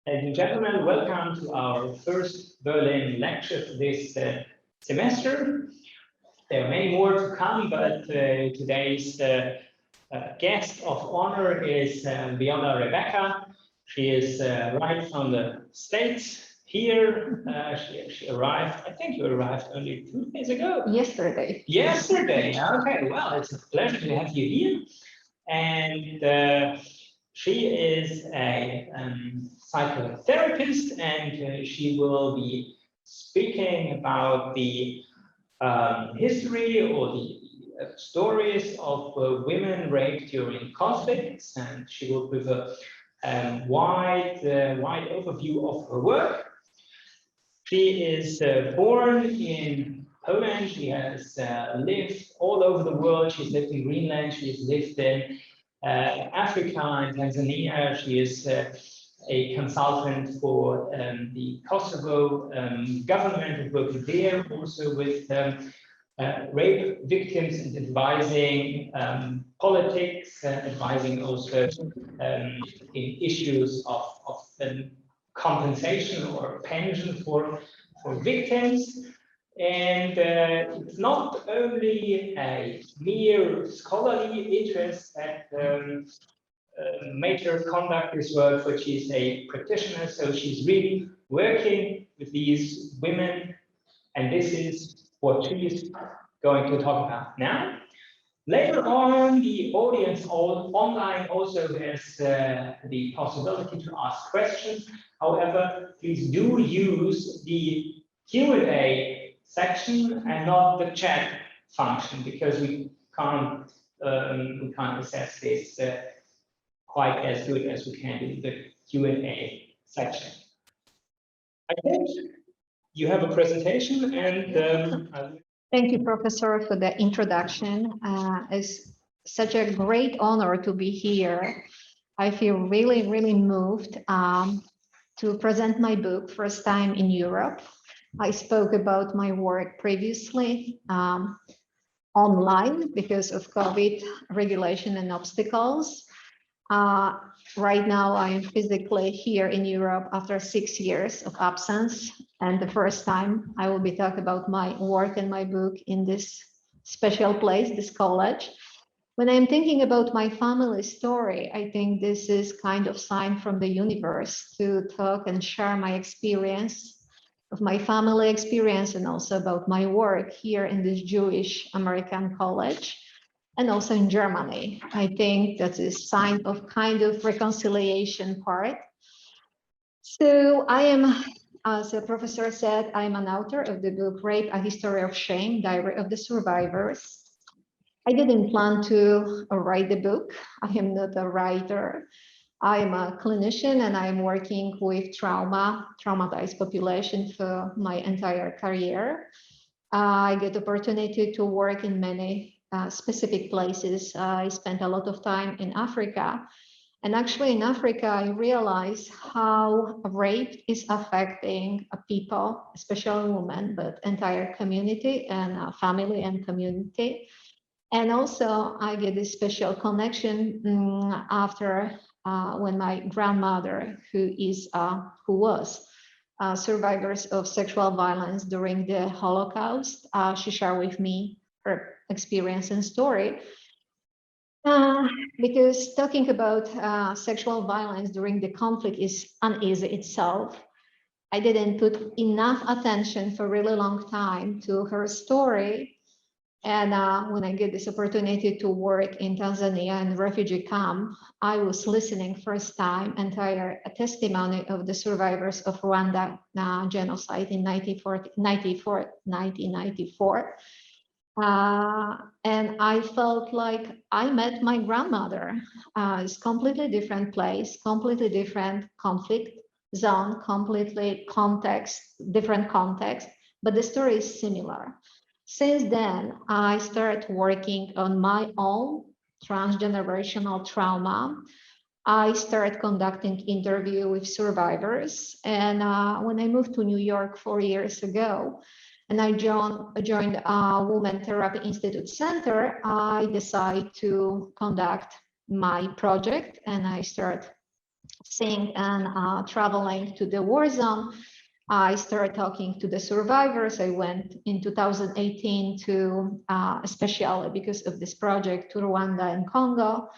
Ladies and gentlemen, welcome to our first Berlin lecture for this semester. There are many more to come, but today's guest of honor is Viola Rebecca. She is right from the States here. She arrived, I think you arrived only 2 days ago. Yesterday. Yesterday, okay, well, it's a pleasure to have you here. And she is a psychotherapist, and she will be speaking about the history or the stories of women raped during conflicts, and she will give a wide overview of her work. She is born in Poland. She has lived all over the world. She's lived in Greenland. She's lived in Africa and Tanzania. She is a consultant for the Kosovo government and working there also with rape victims and advising politics, advising also in issues of compensation or pension for victims. And it's not only a mere scholarly interest that made her conduct this work, but she's a practitioner, so she's really working with these women, and this is what she's going to talk about now. Later on, the audience online also has the possibility to ask questions. However, please do use the Q&A section and not the chat function, because we can't assess this quite as good as we can in the Q&A section. I think you have a presentation, and Thank you, Professor, for the introduction. It's such a great honor to be here. I feel really, really moved to present my book first time in Europe. I spoke about my work previously online because of COVID regulation and obstacles. Right now, I am physically here in Europe after 6 years of absence. And the first time I will be talking about my work and my book in this special place, this college. When I'm thinking about my family story, I think this is kind of sign from the universe to talk and share my experience of my family experience and also about my work here in this Jewish American college. And also in Germany. I think that's a sign of kind of reconciliation part. So I am, as a professor said, I'm an author of the book Rape, A History of Shame, Diary of the Survivors. I didn't plan to write the book. I am not a writer. I am a clinician and I'm working with traumatized population for my entire career. I get the opportunity to work in many specific places. I spent a lot of time in Africa. And actually in Africa, I realized how rape is affecting people, especially women, but entire community and family and community. And also I get this special connection after when my grandmother, who was survivors of sexual violence during the Holocaust, she shared with me her experience and story. Because talking about sexual violence during the conflict is uneasy itself. I didn't put enough attention for a really long time to her story. And when I get this opportunity to work in Tanzania in refugee camp, I was listening first time entire testimony of the survivors of Rwanda genocide in 1994. And I felt like I met my grandmother. It's completely different place, completely different conflict zone, completely different context, but the story is similar. Since then, I started working on my own transgenerational trauma. I started conducting interviews with survivors. And when I moved to New York 4 years ago, and I joined Women Therapy Institute Center, I decided to conduct my project and I started seeing and traveling to the war zone, I started talking to the survivors. I went in 2018 to, especially because of this project, to Rwanda and Congo.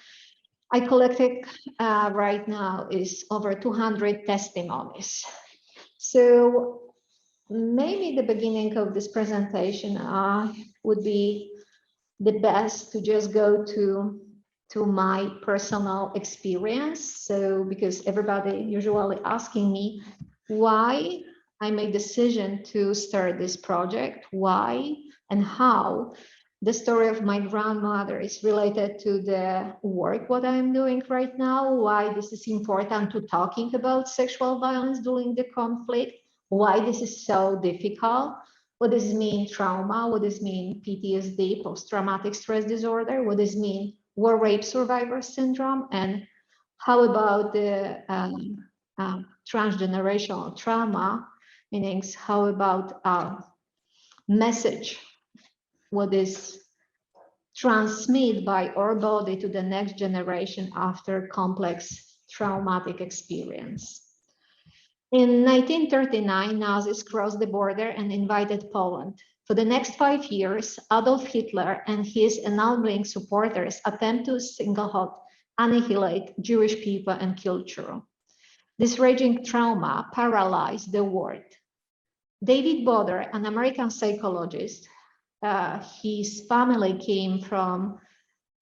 I collected right now is over 200 testimonies. So maybe the beginning of this presentation would be the best to just go to my personal experience. So because everybody usually asking me why I made decision to start this project, why and how. The story of my grandmother is related to the work what I'm doing right now, why this is important to talking about sexual violence during the conflict, why this is so difficult, what does it mean trauma, what does it mean PTSD, post-traumatic stress disorder, what does it mean war rape survivor syndrome, and how about the transgenerational trauma, meaning how about message, what is transmitted by our body to the next generation after complex traumatic experience. In 1939, Nazis crossed the border and invaded Poland. For the next 5 years, Adolf Hitler and his enabling supporters attempt to single-handedly annihilate Jewish people and culture. This raging trauma paralyzed the world. David Boder, an American psychologist, his family came from,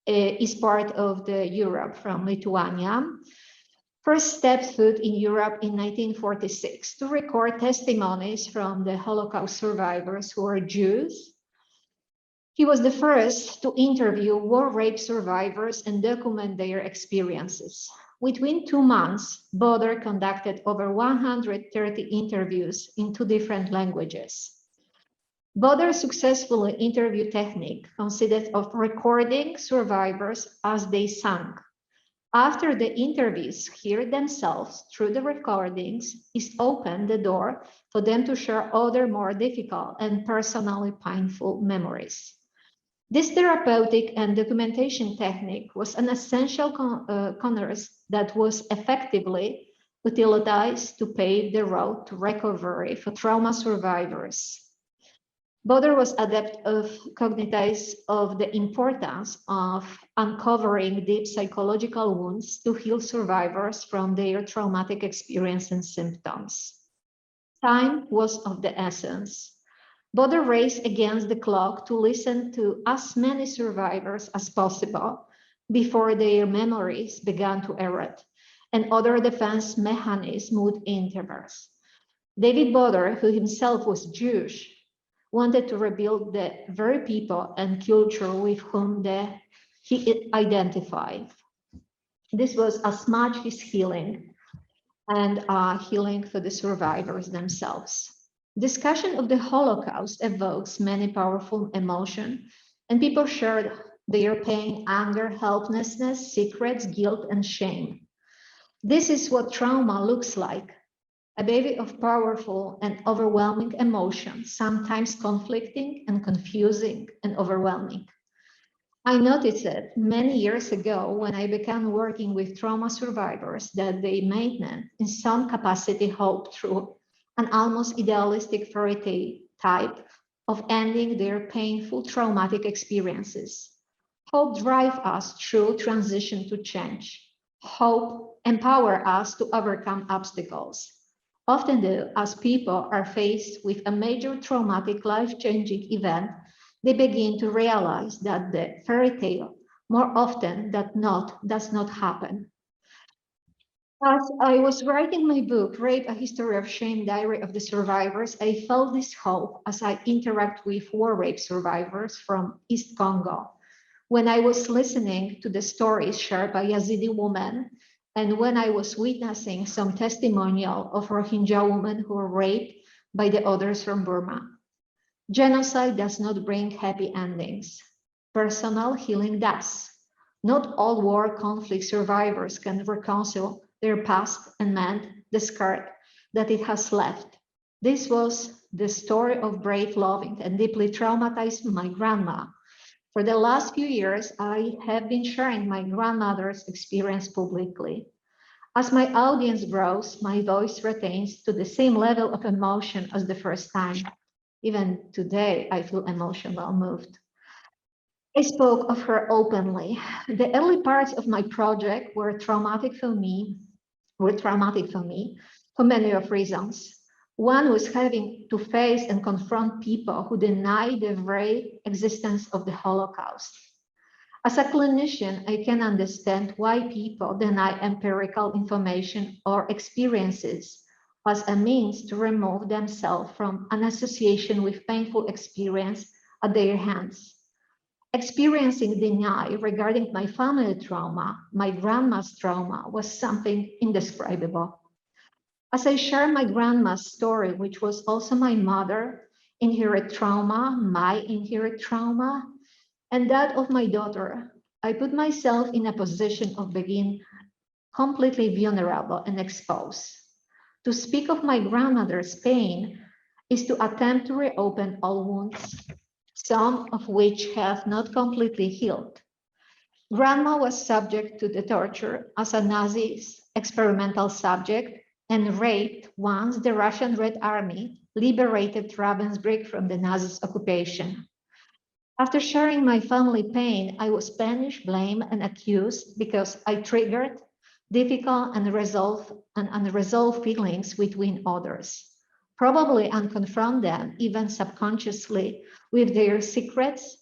is part of the Europe, from Lithuania. First stepped foot in Europe in 1946 to record testimonies from the Holocaust survivors who are Jews. He was the first to interview war rape survivors and document their experiences. Within 2 months, Boder conducted over 130 interviews in 2 different languages. Boder's successful interview technique consisted of recording survivors as they sang. After the interviews hear themselves through the recordings, it opened the door for them to share other more difficult and personally painful memories. This therapeutic and documentation technique was an essential cornerstone that was effectively utilized to pave the road to recovery for trauma survivors. Boder was adept of cognizance of the importance of uncovering deep psychological wounds to heal survivors from their traumatic experience and symptoms. Time was of the essence. Boder raced against the clock to listen to as many survivors as possible before their memories began to erode and other defense mechanisms would intervene. David Boder, who himself was Jewish, wanted to rebuild the very people and culture with whom he identified. This was as much his healing and healing for the survivors themselves. Discussion of the Holocaust evokes many powerful emotions, and people shared their pain, anger, helplessness, secrets, guilt, and shame. This is what trauma looks like. A baby of powerful and overwhelming emotions, sometimes conflicting and confusing and overwhelming. I noticed it many years ago when I began working with trauma survivors that they maintain in some capacity hope through an almost idealistic fairy tale type of ending their painful traumatic experiences. Hope drives us through transition to change. Hope empowers us to overcome obstacles. Often though, as people are faced with a major traumatic life-changing event, they begin to realize that the fairy tale, more often than not, does not happen. As I was writing my book, Rape, A History of Shame, Diary of the Survivors, I felt this hope as I interact with war rape survivors from East Congo. When I was listening to the stories shared by Yazidi women, and when I was witnessing some testimonial of Rohingya women who were raped by the others from Burma. Genocide does not bring happy endings. Personal healing does. Not all war conflict survivors can reconcile their past and mend the scar that it has left. This was the story of brave, loving, and deeply traumatized my grandma. For the last few years, I have been sharing my grandmother's experience publicly. As my audience grows, my voice retains to the same level of emotion as the first time. Even today, I feel emotional, moved. I spoke of her openly. The early parts of my project were traumatic for me, for many of reasons. One was having to face and confront people who deny the very existence of the Holocaust. As a clinician, I can understand why people deny empirical information or experiences as a means to remove themselves from an association with painful experience at their hands. Experiencing denial regarding my family trauma, my grandma's trauma, was something indescribable. As I share my grandma's story, which was also my mother, inherent trauma, my inherent trauma, and that of my daughter, I put myself in a position of being completely vulnerable and exposed. To speak of my grandmother's pain is to attempt to reopen all wounds, some of which have not completely healed. Grandma was subject to the torture as a Nazi's experimental subject and raped once the Russian Red Army liberated Ravensbrück from the Nazis' occupation. After sharing my family pain, I was punished, blamed, and accused because I triggered difficult and unresolved feelings between others. Probably unconfront them, even subconsciously, with their secrets,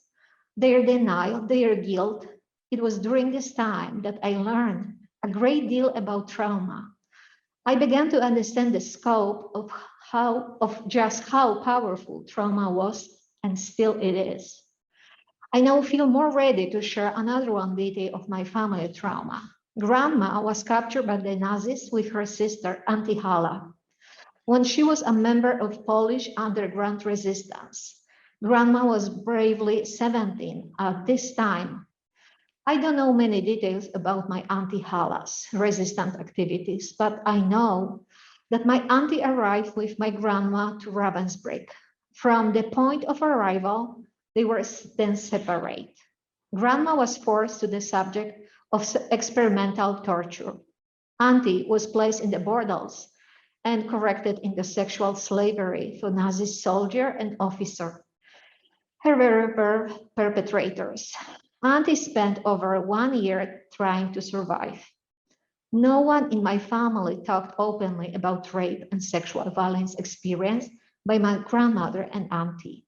their denial, their guilt. It was during this time that I learned a great deal about trauma. I began to understand the scope of just how powerful trauma was and still it is. I now feel more ready to share another one detail of my family trauma. Grandma was captured by the Nazis with her sister, Auntie Hala, when she was a member of Polish underground resistance. Grandma was bravely 17 at this time. I don't know many details about my Auntie Hala's resistance activities, but I know that my auntie arrived with my grandma to Ravensbrück. From the point of arrival, they were then separate. Grandma was forced to the subject of experimental torture. Auntie was placed in the bordels and corrected into sexual slavery for Nazi soldier and officer. Her were perpetrators. Auntie spent over 1 year trying to survive. No one in my family talked openly about rape and sexual violence experienced by my grandmother and auntie.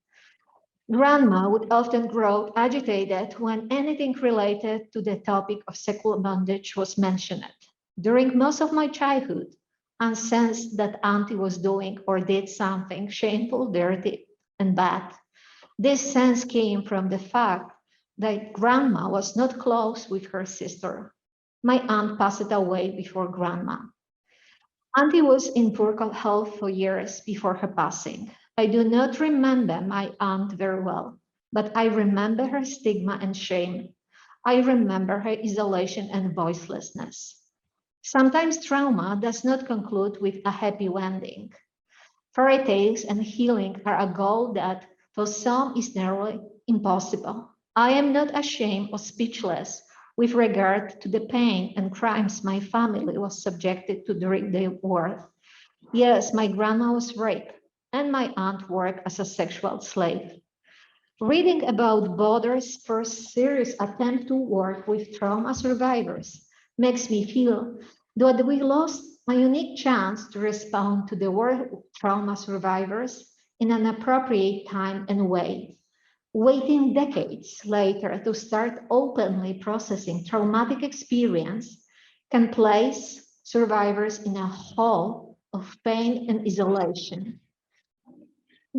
Grandma would often grow agitated when anything related to the topic of sexual bondage was mentioned. During most of my childhood, I sensed that auntie was doing or did something shameful, dirty, and bad. This sense came from the fact that grandma was not close with her sister. My aunt passed away before grandma. Auntie was in poor health for years before her passing. I do not remember my aunt very well, but I remember her stigma and shame. I remember her isolation and voicelessness. Sometimes trauma does not conclude with a happy ending. Fairy tales and healing are a goal that for some is nearly impossible. I am not ashamed or speechless with regard to the pain and crimes my family was subjected to during the war. Yes, my grandma was raped and my aunt worked as a sexual slave. Reading about Boder's first serious attempt to work with trauma survivors makes me feel that we lost a unique chance to respond to the war trauma survivors in an appropriate time and way. Waiting decades later to start openly processing traumatic experience can place survivors in a hole of pain and isolation.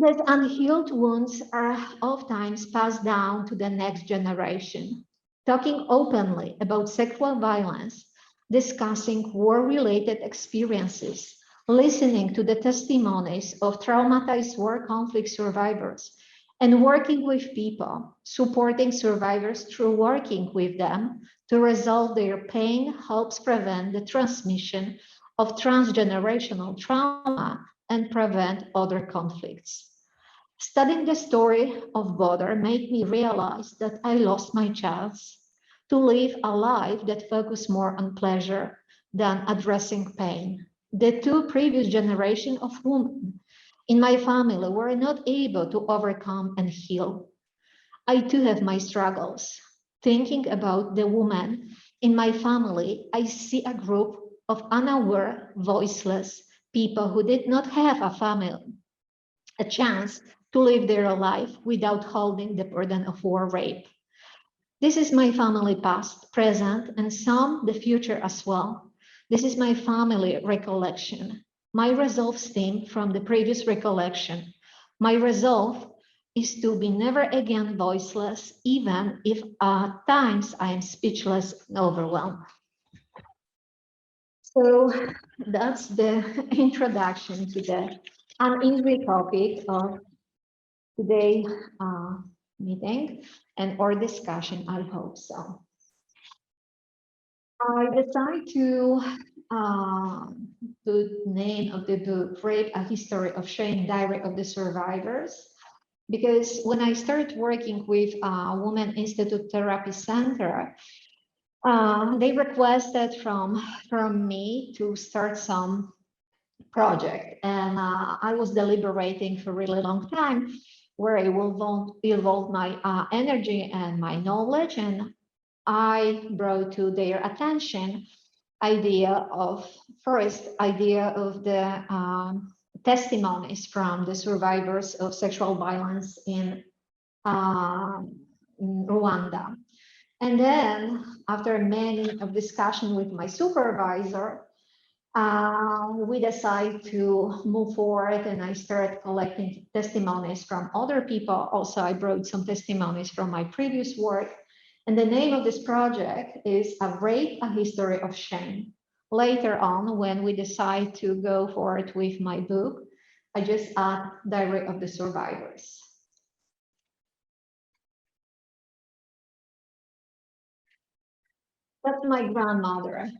These unhealed wounds are oftentimes passed down to the next generation. Talking openly about sexual violence, discussing war-related experiences, listening to the testimonies of traumatized war conflict survivors, and working with people, supporting survivors through working with them to resolve their pain helps prevent the transmission of transgenerational trauma and prevent other conflicts. Studying the story of Boder made me realize that I lost my chance to live a life that focused more on pleasure than addressing pain. The two previous generations of women in my family were not able to overcome and heal. I too have my struggles. Thinking about the women in my family, I see a group of unaware, voiceless people who did not have a family, a chance to live their life without holding the burden of war rape. This is my family past, present, and some the future as well. This is my family recollection. My resolve stem from the previous recollection. My resolve is to be never again voiceless, even if at times I am speechless and overwhelmed. So that's the introduction to the uneasy topic of today's meeting and our discussion, I hope so. I decided to the name of the book, Rape, A History of Shame, Diary of the Survivors, because when I started working with Women Institute Therapy Center, they requested from me to start some project, and I was deliberating for a really long time where I will involve my energy and my knowledge, and I brought to their attention idea of the testimonies from the survivors of sexual violence in Rwanda. And then after many of discussion with my supervisor, we decided to move forward, and I started collecting testimonies from other people. Also, I brought some testimonies from my previous work. And the name of this project is A Rape, A History of Shame. Later on, when we decide to go forward with my book, I just add Diary of the Survivors. That's my grandmother.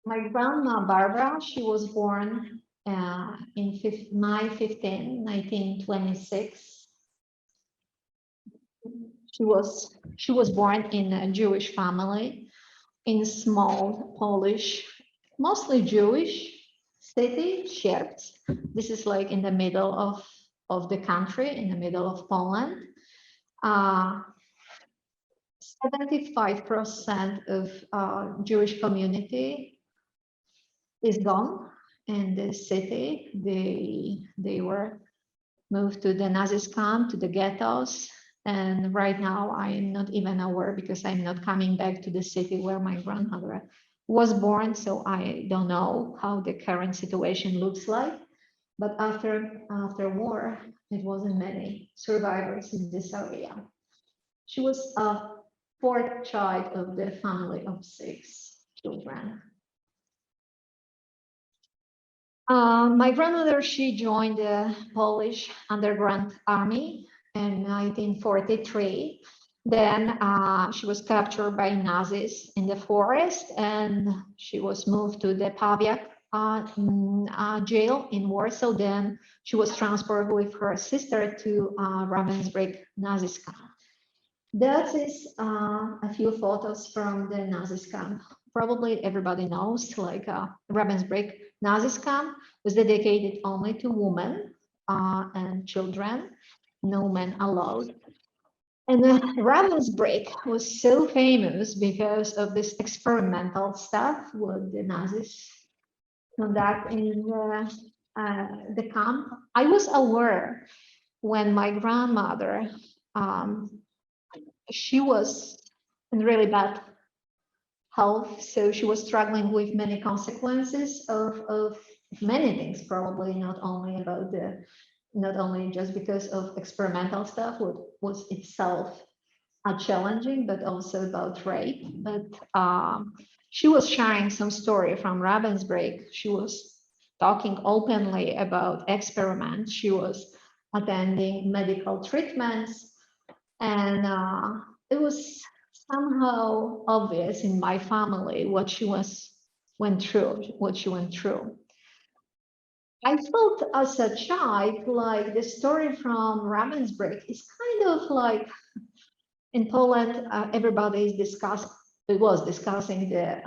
My grandma Barbara, she was born in May 15, 1926. She was born in a Jewish family in a small Polish, mostly Jewish city, Sierpz. This is like in the middle of the country, in the middle of Poland. 75% of Jewish community is gone in the city. They were moved to the Nazis camp, to the ghettos. And right now I am not even aware, because I'm not coming back to the city where my grandmother was born. So I don't know how the current situation looks like. But after war, it wasn't many survivors in this area. She was a fourth child of the family of 6 children. My grandmother, she joined the Polish underground army in 1943. Then she was captured by Nazis in the forest, and she was moved to the Pawiak jail in Warsaw. Then she was transferred with her sister to Ravensbrück Nazis camp. That is a few photos from the Nazis camp. Probably everybody knows, like Ravensbrück Nazis camp was dedicated only to women and children, no men allowed. And Ravensbrück was so famous because of this experimental stuff what the Nazis conduct in the camp. I was aware when my grandmother, she was in really bad health, so she was struggling with many consequences of many things, probably not only just because of experimental stuff, what was itself challenging, but also about rape. But she was sharing some story from Ravensbrück. She was talking openly about experiments. She was attending medical treatments, and it was somehow obvious in my family what she went through. I felt as a child like the story from Ravensbrück is kind of like in Poland, everybody is it was discussing the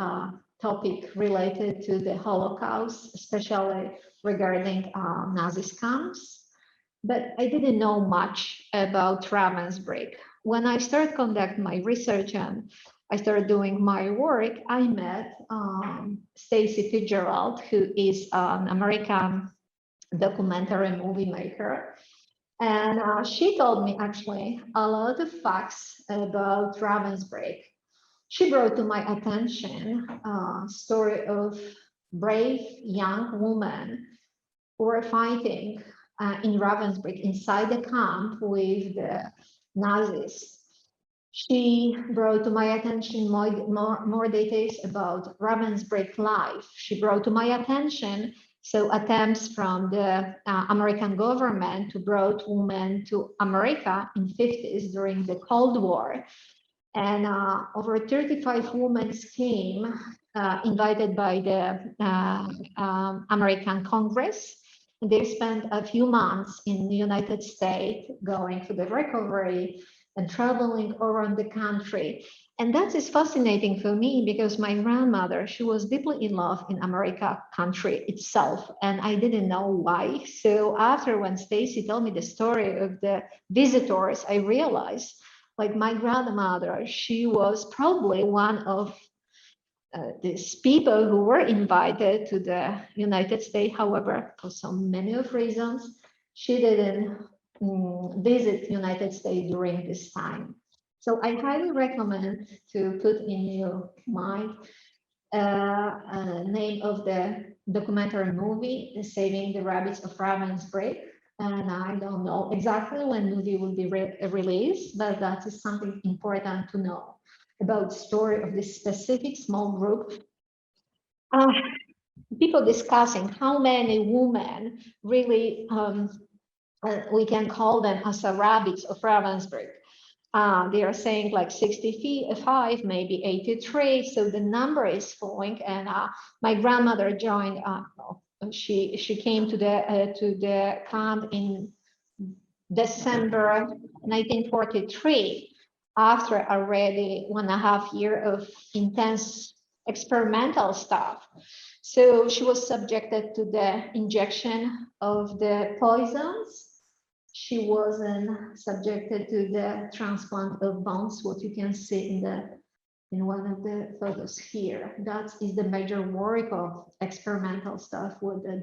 topic related to the Holocaust, especially regarding Nazi camps. But I didn't know much about Ravensbrück. When I started conducting my research and I started doing my work, I met Stacy Fitzgerald, who is an American documentary movie maker. And she told me actually a lot of facts about Ravensbrück. She brought to my attention a story of brave young women who were fighting in Ravensbrück inside the camp with the Nazis. She brought to my attention more details about Ravensbrück life. She brought to my attention attempts from the American government to bring women to America in 50s during the Cold War. And over 35 women came invited by the American Congress. They spent a few months in the United States going through the recovery and traveling around the country. And that is fascinating for me because my grandmother, she was deeply in love in America country itself, and I didn't know why. So after when Stacy told me the story of the visitors, I realized like my grandmother, she was probably one of these people who were invited to the United States. However, for so many of reasons, she didn't visit United States during this time. So I highly recommend to put in your mind name of the documentary movie, Saving the Rabbits of Ravensbrück. And I don't know exactly when movie will be released, but that is something important to know about the story of this specific small group. People discussing how many women really we can call them as a rabbits of Ravensbrück. They are saying like 65, maybe 83. So the number is falling. And my grandmother joined. She came to the camp in December 1943, after already 1.5 years of intense experimental stuff. So she was subjected to the injection of the poisons. She wasn't subjected to the transplant of bones, what you can see in one of the photos here. That is the major work of experimental stuff what the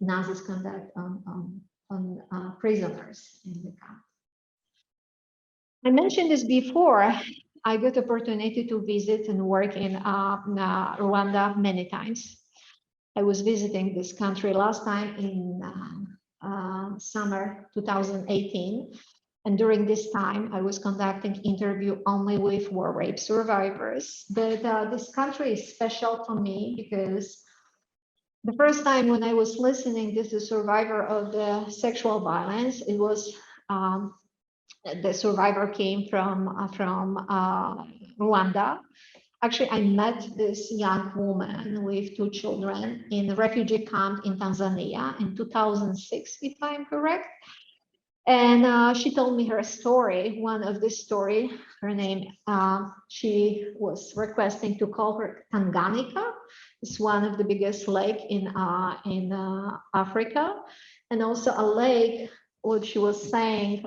Nazis conduct on prisoners in the camp. I mentioned this before. I got the opportunity to visit and work in Rwanda many times. I was visiting this country last time in summer 2018. And during this time, I was conducting interview only with war rape survivors. But this country is special for me because the first time when I was listening to the survivor of the sexual violence, it was the survivor came from Rwanda. Actually, I met this young woman with 2 children in a refugee camp in Tanzania in 2006, if I'm correct. And she told me her story. One of the story, her name, she was requesting to call her Tanganyika. It's one of the biggest lake in Africa, and also a lake, what she was saying,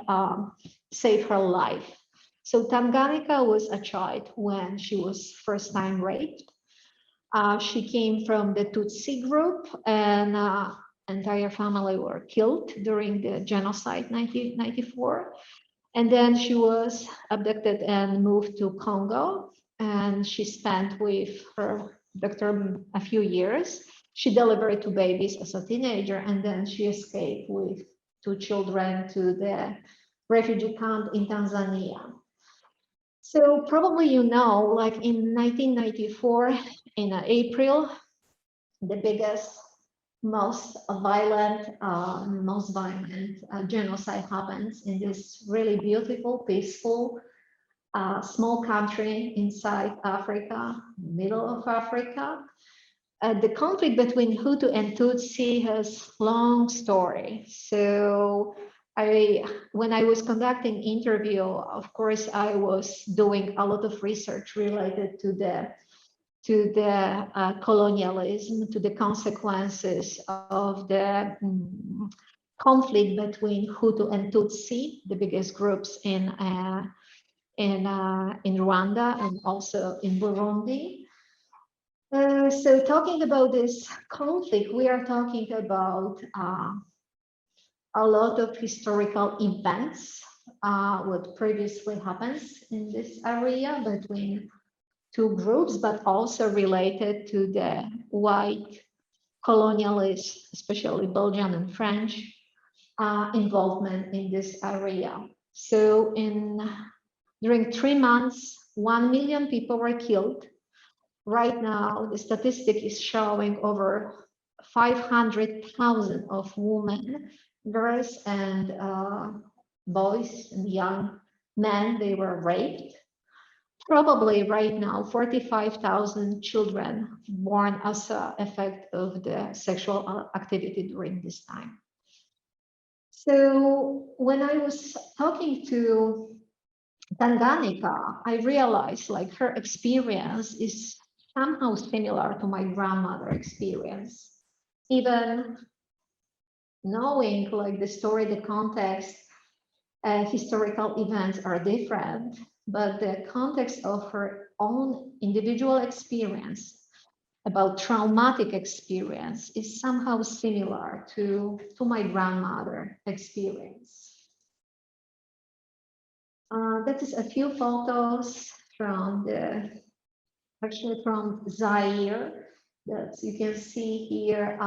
saved her life. So Tanganyika was a child when she was first time raped. She came from the Tutsi group, and entire family were killed during the genocide 1994. And then she was abducted and moved to Congo, and she spent with her doctor a few years. She delivered 2 babies as a teenager, and then she escaped with 2 children to the refugee camp in Tanzania. So probably you know, like in 1994, in April, the biggest, most violent genocide happens in this really beautiful, peaceful, small country inside Africa, middle of Africa. The conflict between Hutu and Tutsi has long story. So when I was conducting interview, of course, I was doing a lot of research related to the colonialism, to the consequences of the conflict between Hutu and Tutsi, the biggest groups in Rwanda and also in Burundi. So talking about this conflict, we are talking about a lot of historical events, what previously happens in this area between two groups, but also related to the white colonialists, especially Belgian and French, involvement in this area. So during 3 months, 1 million people were killed. Right now, the statistic is showing over 500,000 of women, girls, and boys and young men, they were raped. Probably right now, 45,000 children born as an effect of the sexual activity during this time. So when I was talking to Tanganyika, I realized like her experience is somehow similar to my grandmother's experience. Even knowing like the story, the context, historical events are different, but the context of her own individual experience about traumatic experience is somehow similar to my grandmother experience. That is a few photos from actually from Zaire that you can see here,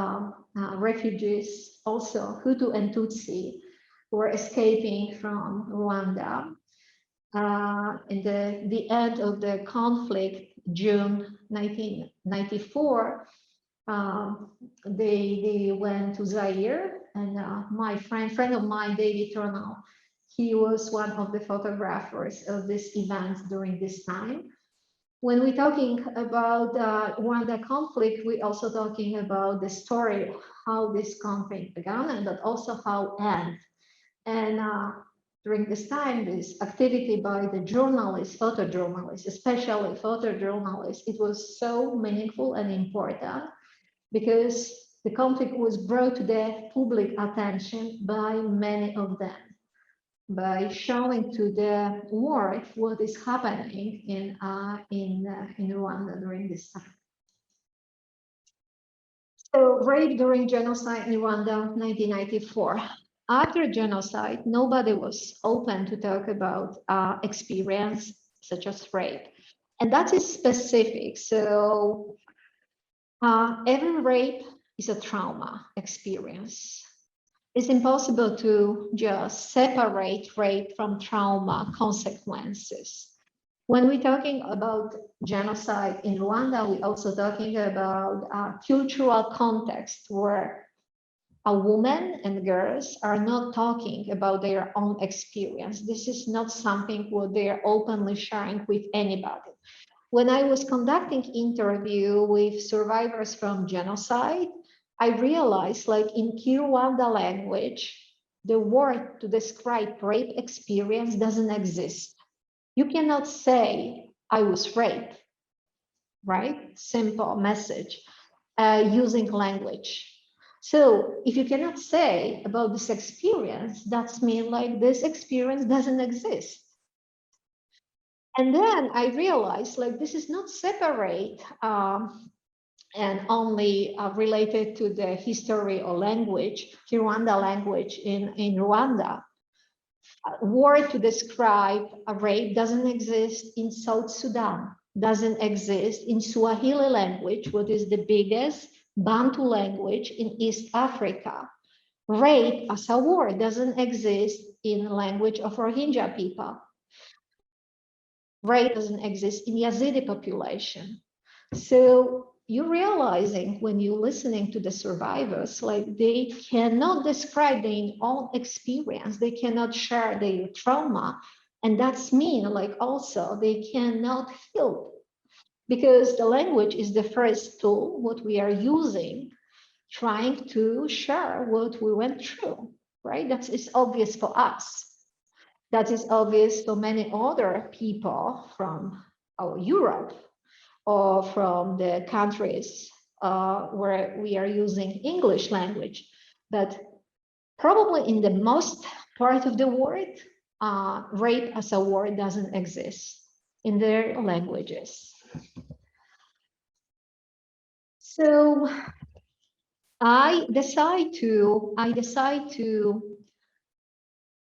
refugees, also Hutu and Tutsi, who were escaping from Rwanda. In the end of the conflict, June 1994, they went to Zaire, and my friend of mine, David Turnell, he was one of the photographers of this event during this time. When we're talking about the Rwanda conflict, we're also talking about the story, how this conflict began, but also how it ended. And during this time, this activity by the journalists, photojournalists, especially photojournalists, it was so meaningful and important because the conflict was brought to the public attention by many of them, by showing to the world what is happening in Rwanda during this time. So rape during genocide in Rwanda, 1994. After genocide, nobody was open to talk about experience such as rape. And that is specific. So every rape is a trauma experience. It's impossible to just separate rape from trauma consequences. When we're talking about genocide in Rwanda, we're also talking about a cultural context where a woman and girls are not talking about their own experience. This is not something what they are openly sharing with anybody. When I was conducting interview with survivors from genocide, I realized like in Kinyarwanda language, the word to describe rape experience doesn't exist. You cannot say I was raped, right? Simple message using language. So if you cannot say about this experience, that's mean like this experience doesn't exist. And then I realized like this is not separate and only related to the history or language, Kinyarwanda language in Rwanda. Word to describe a rape doesn't exist in South Sudan, doesn't exist in Swahili language, what is the biggest Bantu language in East Africa. Rape as a word doesn't exist in the language of Rohingya people. Rape doesn't exist in Yazidi population. So you're realizing when you're listening to the survivors, like they cannot describe their own experience, they cannot share their trauma. And that's mean like also they cannot heal because the language is the first tool what we are using, trying to share what we went through, right? That is obvious for us. That is obvious for many other people from Europe or from the countries where we are using English language. But probably in the most part of the world, rape as a word doesn't exist in their languages. So I decide to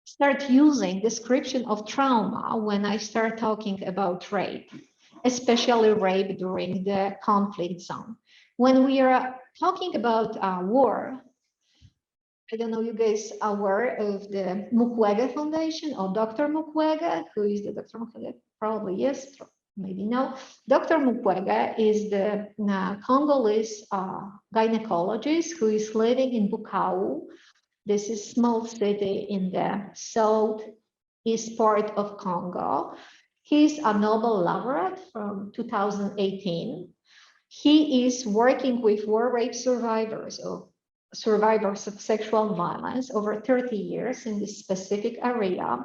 start using description of trauma when I start talking about rape, especially rape during the conflict zone. When we are talking about war, I don't know, you guys are aware of the Mukwege Foundation or Dr. Mukwege? Who is the Dr. Mukwege? Probably yes, maybe no. Dr. Mukwege is the Congolese gynecologist who is living in Bukavu. This is a small city in the southeast part of Congo. He's a Nobel laureate from 2018. He is working with war rape survivors of sexual violence over 30 years in this specific area.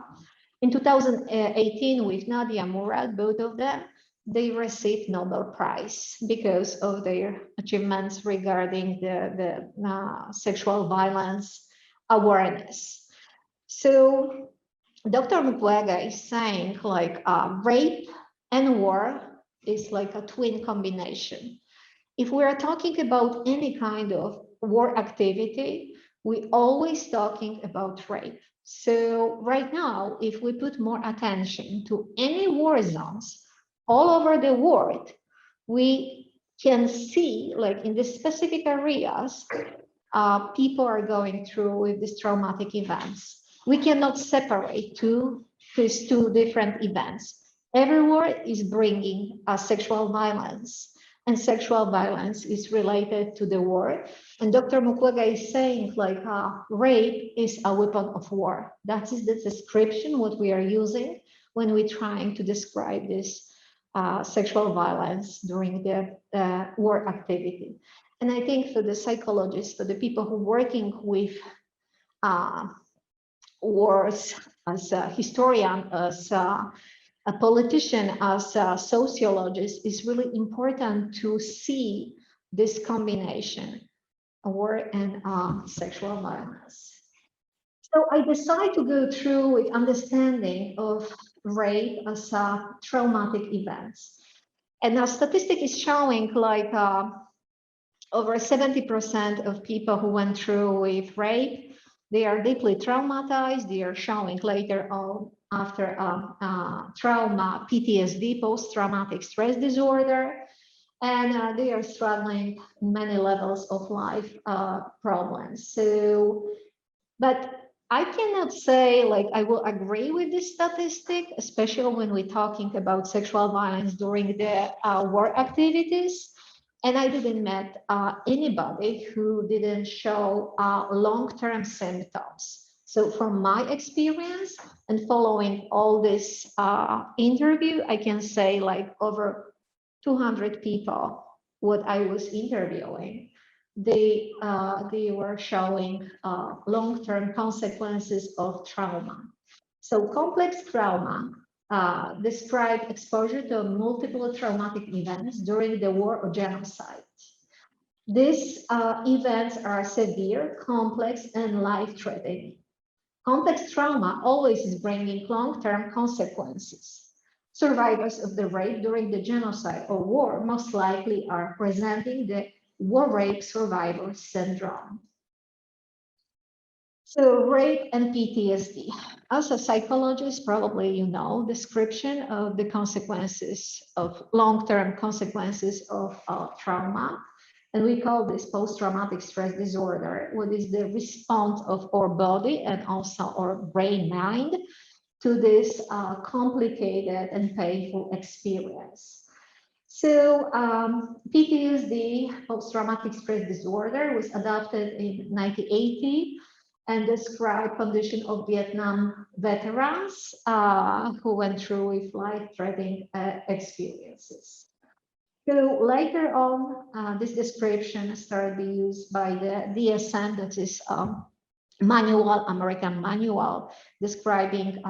In 2018, with Nadia Murad, both of them, they received Nobel Prize because of their achievements regarding the sexual violence awareness. So Dr. Mukwege is saying like rape and war is like a twin combination. If we are talking about any kind of war activity, we always talking about rape. So right now, if we put more attention to any war zones all over the world, we can see like in the specific areas, people are going through with these traumatic events. We cannot separate these two different events. Everywhere is bringing sexual violence, and sexual violence is related to the war. And Dr. Mukwege is saying like rape is a weapon of war. That is the description what we are using when we're trying to describe this sexual violence during the war activity. And I think for the psychologists, for the people who are working with wars as a historian, as a politician, as a sociologist, it's really important to see this combination, war and sexual violence. So I decided to go through with understanding of rape as a traumatic events. And our statistic is showing like over 70% of people who went through with rape, they are deeply traumatized. They are showing later on after trauma, PTSD, post-traumatic stress disorder, and they are struggling many levels of life problems. So, but I cannot say like I will agree with this statistic, especially when we're talking about sexual violence during the war activities. And I didn't met anybody who didn't show long-term symptoms. So from my experience and following all this interview, I can say like over 200 people what I was interviewing, they were showing long-term consequences of trauma. So complex trauma describe exposure to multiple traumatic events during the war or genocide. These events are severe, complex, and life-threatening. Complex trauma always is bringing long-term consequences. Survivors of the rape during the genocide or war most likely are presenting the war rape survivor syndrome. So rape and PTSD. As a psychologist, probably you know description of the consequences of long-term consequences of trauma. And we call this post-traumatic stress disorder, what is the response of our body and also our brain mind to this complicated and painful experience. So PTSD, post-traumatic stress disorder, was adopted in 1980 and describe condition of Vietnam veterans who went through with life-threatening experiences. So later on, this description started being used by the DSM, that is manual, American manual, describing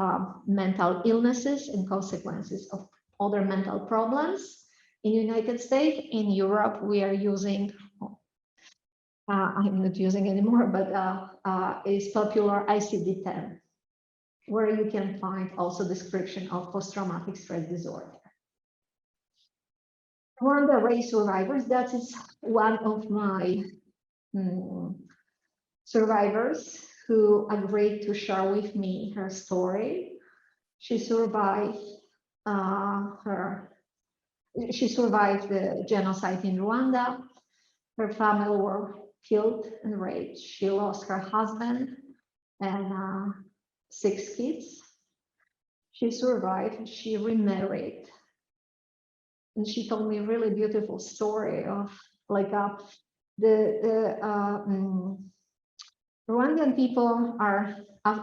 mental illnesses and consequences of other mental problems. In the United States, in Europe, we are using, I'm not using anymore, but is popular ICD-10, where you can find also description of post-traumatic stress disorder. Rwanda rape survivors, that is one of my survivors who agreed to share with me her story. She survived the genocide in Rwanda. Her family were killed and raped. She lost her husband and 6 kids. She survived. She remarried, and she told me a really beautiful story of like Rwandan people are,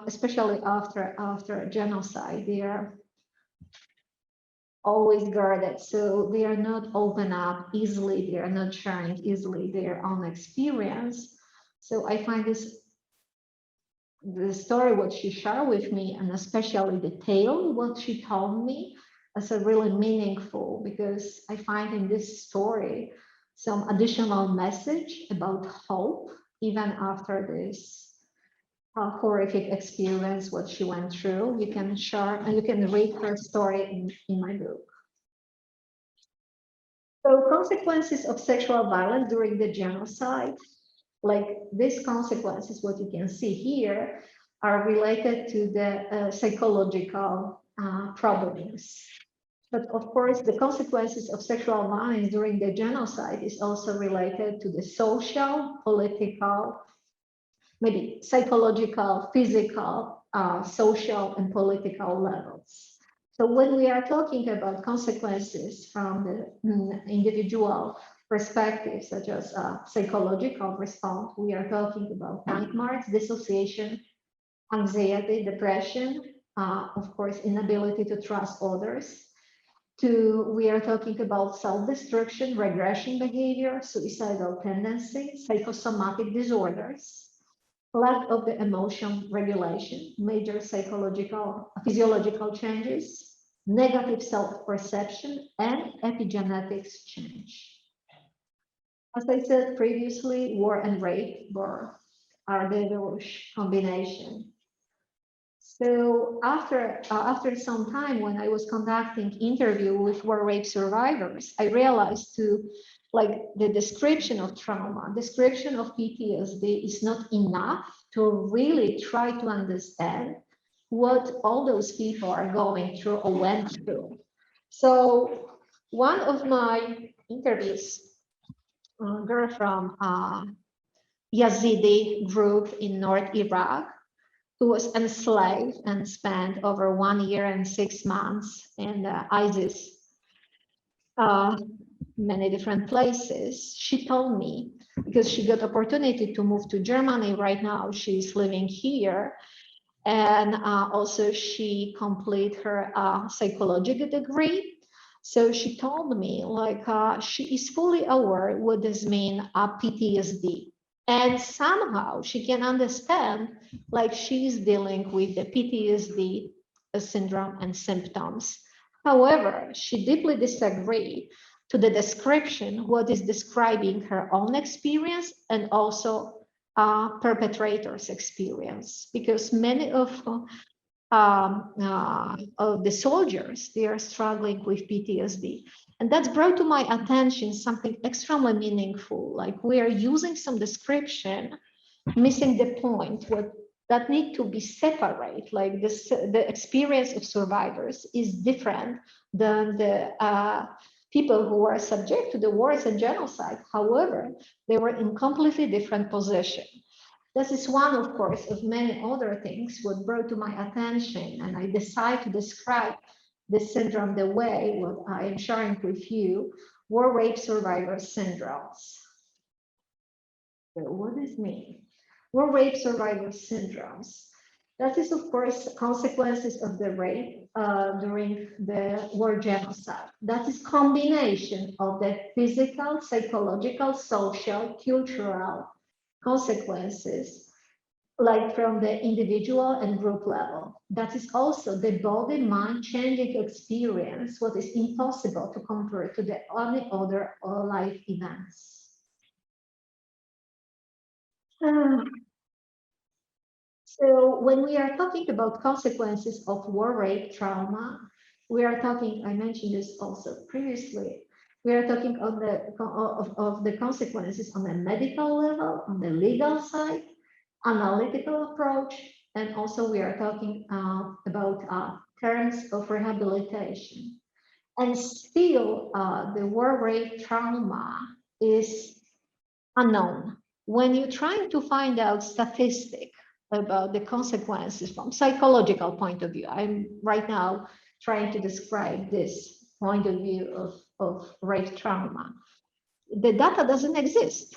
especially after genocide, they are always guarded, so they are not open up easily. They are not sharing easily their own experience. So I find the story what she shared with me, and especially the tale what she told me, as a really meaningful, because I find in this story some additional message about hope even after this horrific experience what she went through. You can share and you can read her story in my book. So consequences of sexual violence during the genocide, like these consequences, what you can see here, are related to the psychological problems. But of course, the consequences of sexual violence during the genocide is also related to the social, political, maybe psychological, physical, social, and political levels. So when we are talking about consequences from the individual perspective, such as psychological response, we are talking about nightmares, dissociation, anxiety, depression, of course, inability to trust others. We are talking about self-destruction, regression behavior, suicidal tendency, psychosomatic disorders, lack of the emotion regulation, major physiological changes, negative self-perception, and epigenetics change. As I said previously, war and rape are the devilish combination. So after some time, when I was conducting interview with war rape survivors, I realized the description of trauma, description of PTSD is not enough to really try to understand what all those people are going through or went through. So one of my interviews, a girl from Yazidi group in North Iraq, who was enslaved and spent over 1 year and 6 months in ISIS, many different places. She told me, because she got opportunity to move to Germany right now, she's living here, and also she complete her psychological degree. So she told me she is fully aware what does mean PTSD. And somehow she can understand, she's dealing with the PTSD syndrome and symptoms. However, she deeply disagrees to the description, what is describing her own experience and also perpetrator's experience, because many of the soldiers, they are struggling with PTSD. And that's brought to my attention something extremely meaningful, like we are using some description, missing the point, what that need to be separate, like this, the experience of survivors is different than the people who were subject to the wars and genocide. However, they were in completely different position. This is one, of course, of many other things what brought to my attention, and I decided to describe this syndrome the way what I am sharing with you, war rape survivor syndromes. So what does it mean? War rape survivor syndromes. That is, of course, consequences of the rape during the war genocide. That is combination of the physical, psychological, social, cultural consequences, like from the individual and group level. That is also the body-mind changing experience, what is impossible to compare to the only other life events. So when we are talking about consequences of war, rape, trauma, we are talking, I mentioned this also previously, we are talking of the consequences on the medical level, on the legal side, analytical approach, and also we are talking about terms of rehabilitation. And still, the war, rape, trauma is unknown. When you're trying to find out statistics about the consequences from psychological point of view, I'm right now trying to describe this point of view of rape trauma. The data doesn't exist.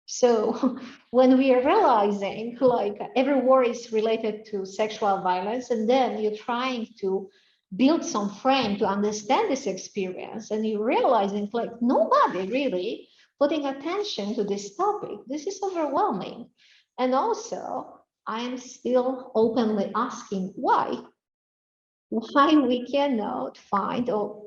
So when we are realizing like every war is related to sexual violence, and then you're trying to build some frame to understand this experience, and you're realizing like nobody really putting attention to this topic, this is overwhelming. And also, I am still openly asking why we cannot find or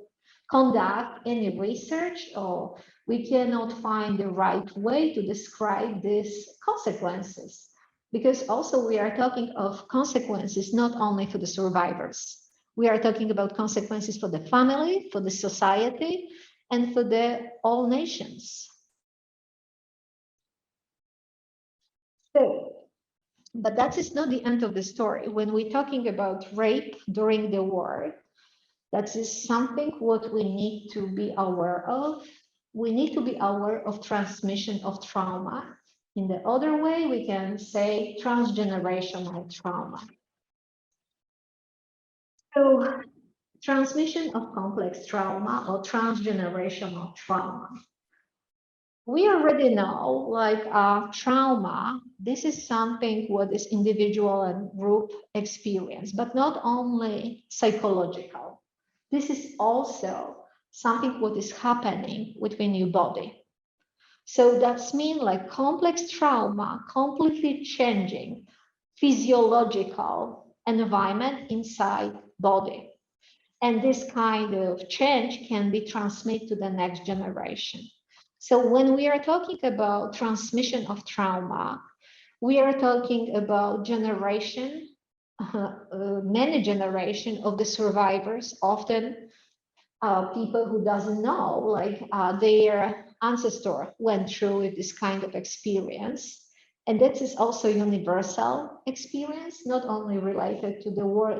conduct any research, or we cannot find the right way to describe these consequences. Because also we are talking of consequences not only for the survivors. We are talking about consequences for the family, for the society, and for the all nations. So, but that is not the end of the story. When we're talking about rape during the war, that is something what we need to be aware of. We need to be aware of transmission of trauma. In the other way, we can say transgenerational trauma. So transmission of complex trauma or transgenerational trauma. We already know, like trauma, this is something what is individual and group experience, but not only psychological. This is also something what is happening within your body. So that's mean like complex trauma, completely changing physiological environment inside body. And this kind of change can be transmitted to the next generation. So when we are talking about transmission of trauma, we are talking about generation, many generation of the survivors, often people who doesn't know, like their ancestor went through with this kind of experience. And that is also universal experience, not only related to the war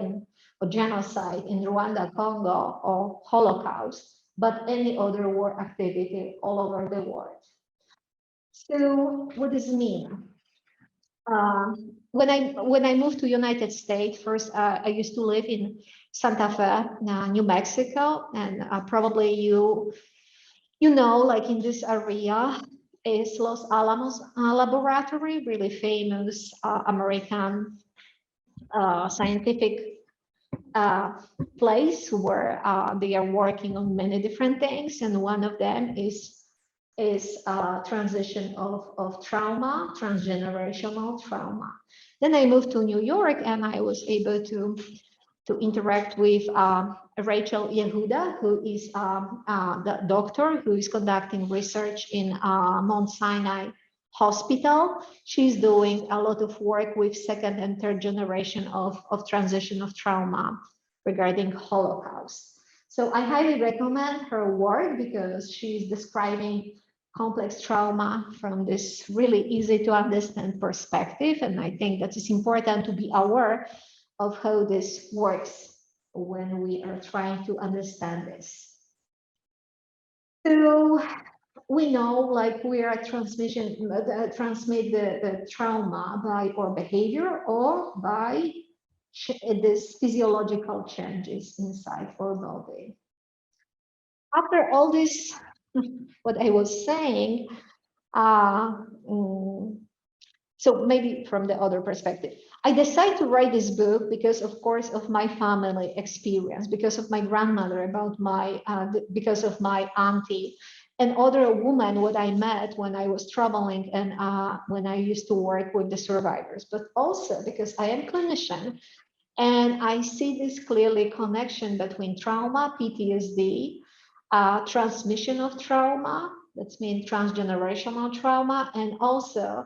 or genocide in Rwanda, Congo, or Holocaust, but any other war activity all over the world. So what does it mean? When I moved to United States, first I used to live in Santa Fe, New Mexico, and probably you know, like in this area is Los Alamos Laboratory, really famous American scientific place where they are working on many different things, and one of them is transition of trauma, transgenerational trauma. Then I moved to New York, and I was able to interact with Rachel Yehuda, who is the doctor who is conducting research in Mount Sinai Hospital. She's doing a lot of work with second and third generation of transition of trauma regarding Holocaust. So I highly recommend her work because she's describing complex trauma from this really easy to understand perspective. And I think that it's important to be aware of how this works when we are trying to understand this. So we know, like, we are transmit the trauma by our behavior or by this physiological changes inside our body. After all this, what I was saying, so maybe from the other perspective, I decided to write this book because, of course, of my family experience, because of my grandmother, about my, because of my auntie, and other women what I met when I was traveling and when I used to work with the survivors, but also because I am clinician and I see this clearly connection between trauma, PTSD, transmission of trauma, that means transgenerational trauma, and also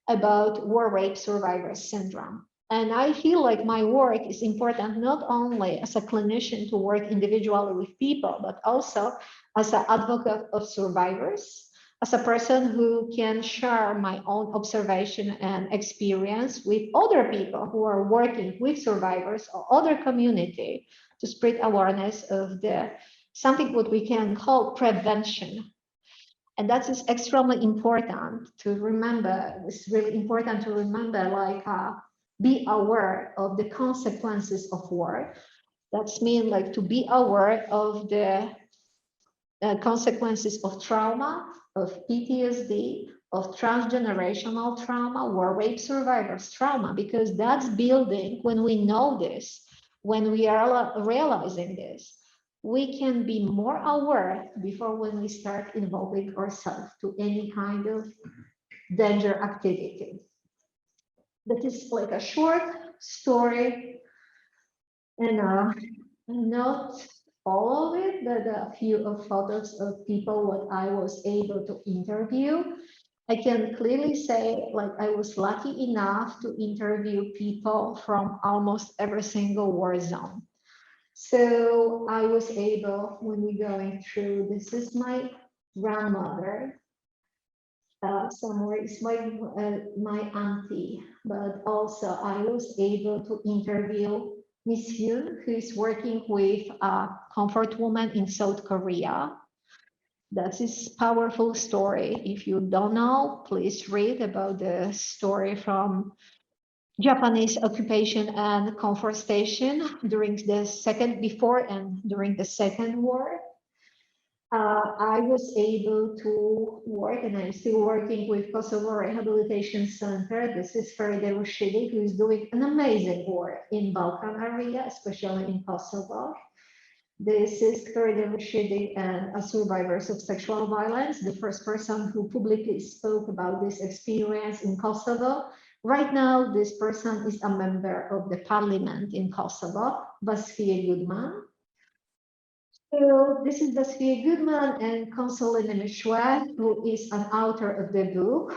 about war rape survivor syndrome. And I feel like my work is important not only as a clinician to work individually with people, but also as an advocate of survivors, as a person who can share my own observation and experience with other people who are working with survivors or other community to spread awareness of the something what we can call prevention. And that is extremely important to remember. It's really important to remember, like be aware of the consequences of war. That's mean like to be aware of the consequences of trauma, of PTSD, of transgenerational trauma, war rape survivors trauma, because that's building when we know this, when we are realizing this, we can be more aware before when we start involving ourselves to any kind of danger activity. That is like a short story and not all of it, but a few of photos of people what I was able to interview. I can clearly say like I was lucky enough to interview people from almost every single war zone. So I was able, when we going through, this is my grandmother, somewhere is my auntie, but also I was able to interview Miss Hyun, who is working with a comfort woman in South Korea. That is powerful story. If you don't know, please read about the story from Japanese occupation and comfort station during the before and during the Second War. I was able to work, and I'm still working with Kosovo Rehabilitation Center. This is Feride Rushidi, who is doing an amazing work in Balkan area, especially in Kosovo. This is Feride Rushidi and survivors of sexual violence, the first person who publicly spoke about this experience in Kosovo. Right now, this person is a member of the parliament in Kosovo, Vasfie Goodman. So this is Vasfie Goodman and Consoline Mishwe, who is an author of the book,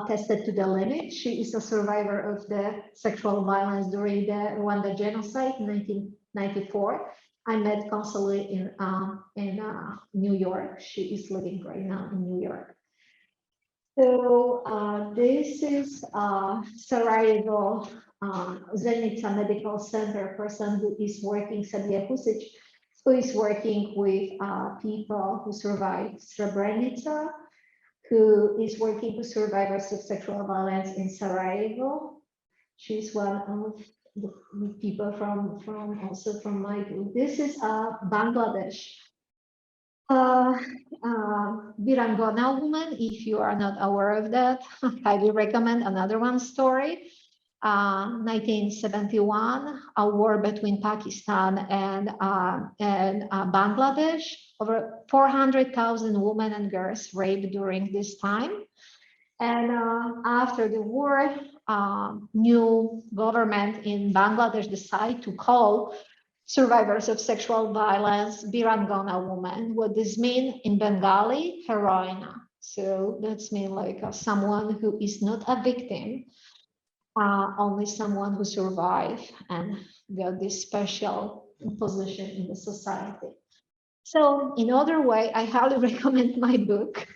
Tested to the Limit. She is a survivor of the sexual violence during the Rwanda genocide in 1994. I met Consoline in New York. She is living right now in New York. So this is Sarajevo Zenica Medical Center person who is working, Sadija Husic, who is working with people who survived Srebrenica, who is working with survivors of sexual violence in Sarajevo. She's one of the people from also from my group. This is Bangladesh. Virangona woman, if you are not aware of that, highly recommend another one story. 1971, a war between Pakistan and Bangladesh. Over 400,000 women and girls raped during this time. And after the war, new government in Bangladesh decided to call survivors of sexual violence Virangona woman. What this mean in Bengali? Heroina. So that's mean like someone who is not a victim, only someone who survived and got this special position in the society. So in other way, I highly recommend my book.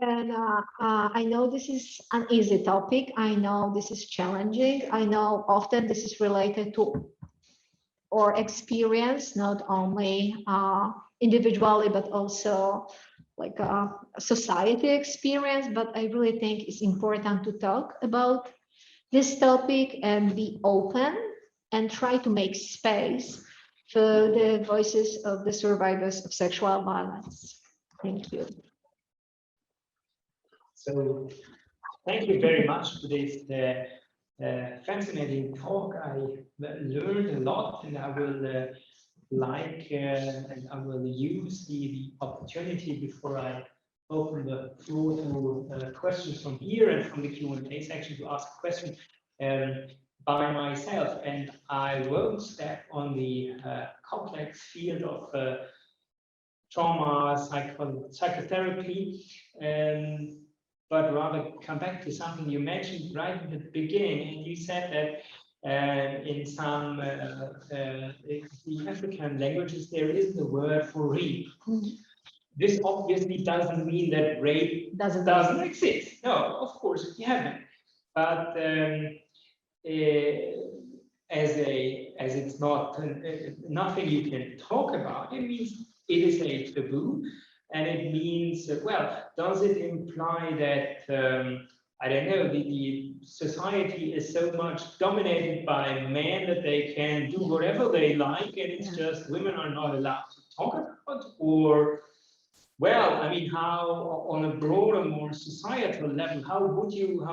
And I know this is an easy topic. I know this is challenging. I know often this is related to our experience, not only individually, but also like a society experience. But I really think it's important to talk about this topic and be open and try to make space for the voices of the survivors of sexual violence. Thank you. So thank you very much for this fascinating talk. I learned a lot, and I will like, and I will use the opportunity before I open the floor to questions from here and from the Q&A section to ask a question by myself. And I won't step on the complex field of trauma, psychotherapy, but rather come back to something you mentioned right at the beginning. And you said that in some the African languages, there isn't a word for rape. This obviously doesn't mean that rape doesn't exist. No, of course it haven't. But as it's not nothing you can talk about, it means it is a taboo, and it means well, does it imply that I don't know, the society is so much dominated by men that they can do whatever they like, and it's just women are not allowed to talk about, or well, I mean, how on a broader, more societal level, how would you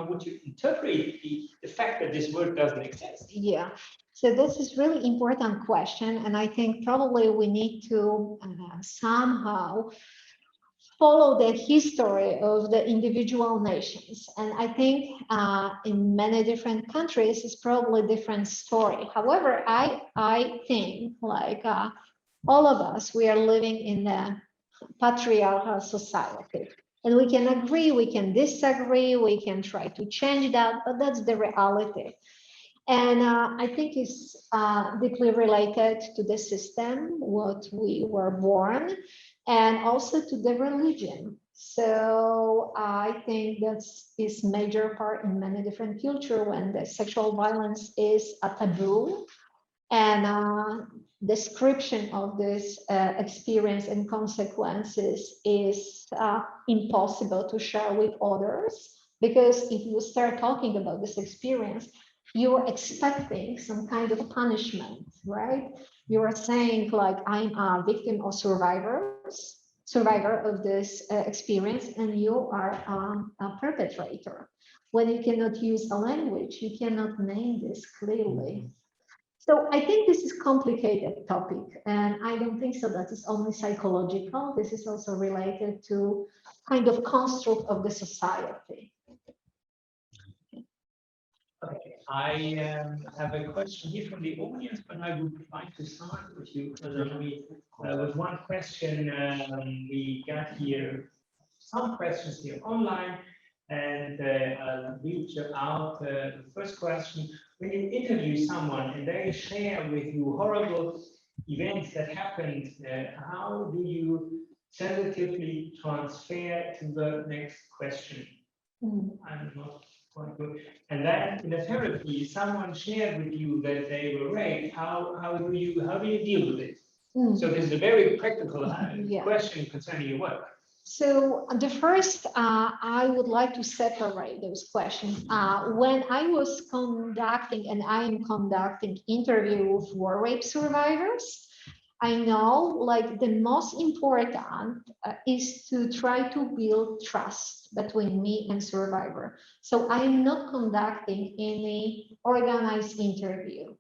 interpret the fact that this word doesn't exist? Yeah, so this is really important question, and I think probably we need to somehow follow the history of the individual nations. And I think in many different countries, it's probably a different story. However, I think like all of us, we are living in a patriarchal society. And we can agree, we can disagree, we can try to change that, but that's the reality. And I think it's deeply related to the system, what we were born, and also to the religion. So I think that's major part in many different cultures when the sexual violence is a taboo, and description of this experience and consequences is impossible to share with others, because if you start talking about this experience, you're expecting some kind of punishment, right? You are saying like, I'm a victim or survivor of this experience, and you are a perpetrator. When you cannot use a language, you cannot name this clearly. So I think this is complicated topic, and I don't think so that is only psychological. This is also related to kind of construct of the society. Okay, I have a question here from the audience, but I would like to start with you, with one question. We got here some questions here online, and I'll read out the first question. When you interview someone and they share with you horrible events that happened, how do you sensitively transfer to the next question? I'm not quite good. And then in a therapy, someone shared with you that they were raped. How do you deal with it? So this is a very practical question concerning your work. So the first, I would like to separate those questions. When I was conducting, and I am conducting interviews for rape survivors, I know like the most important is to try to build trust between me and survivor. So I am not conducting any organized interview.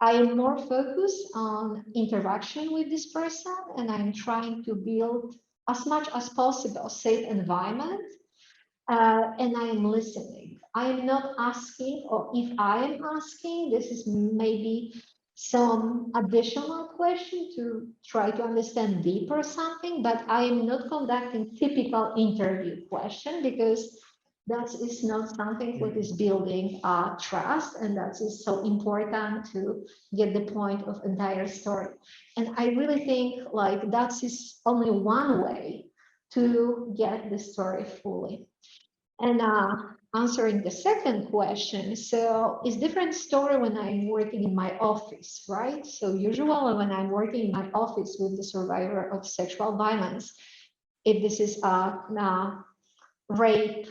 I am more focused on interaction with this person, and I'm trying to build as much as possible safe environment, and I am listening. I am not asking, or if I am asking, this is maybe some additional question to try to understand deeper something, but I am not conducting typical interview question, because that is not something that is building trust, and that is so important to get the point of entire story. And I really think like that is only one way to get the story fully. And answering the second question, so it's different story when I'm working in my office, right? So usually when I'm working in my office with the survivor of sexual violence, if this is a rape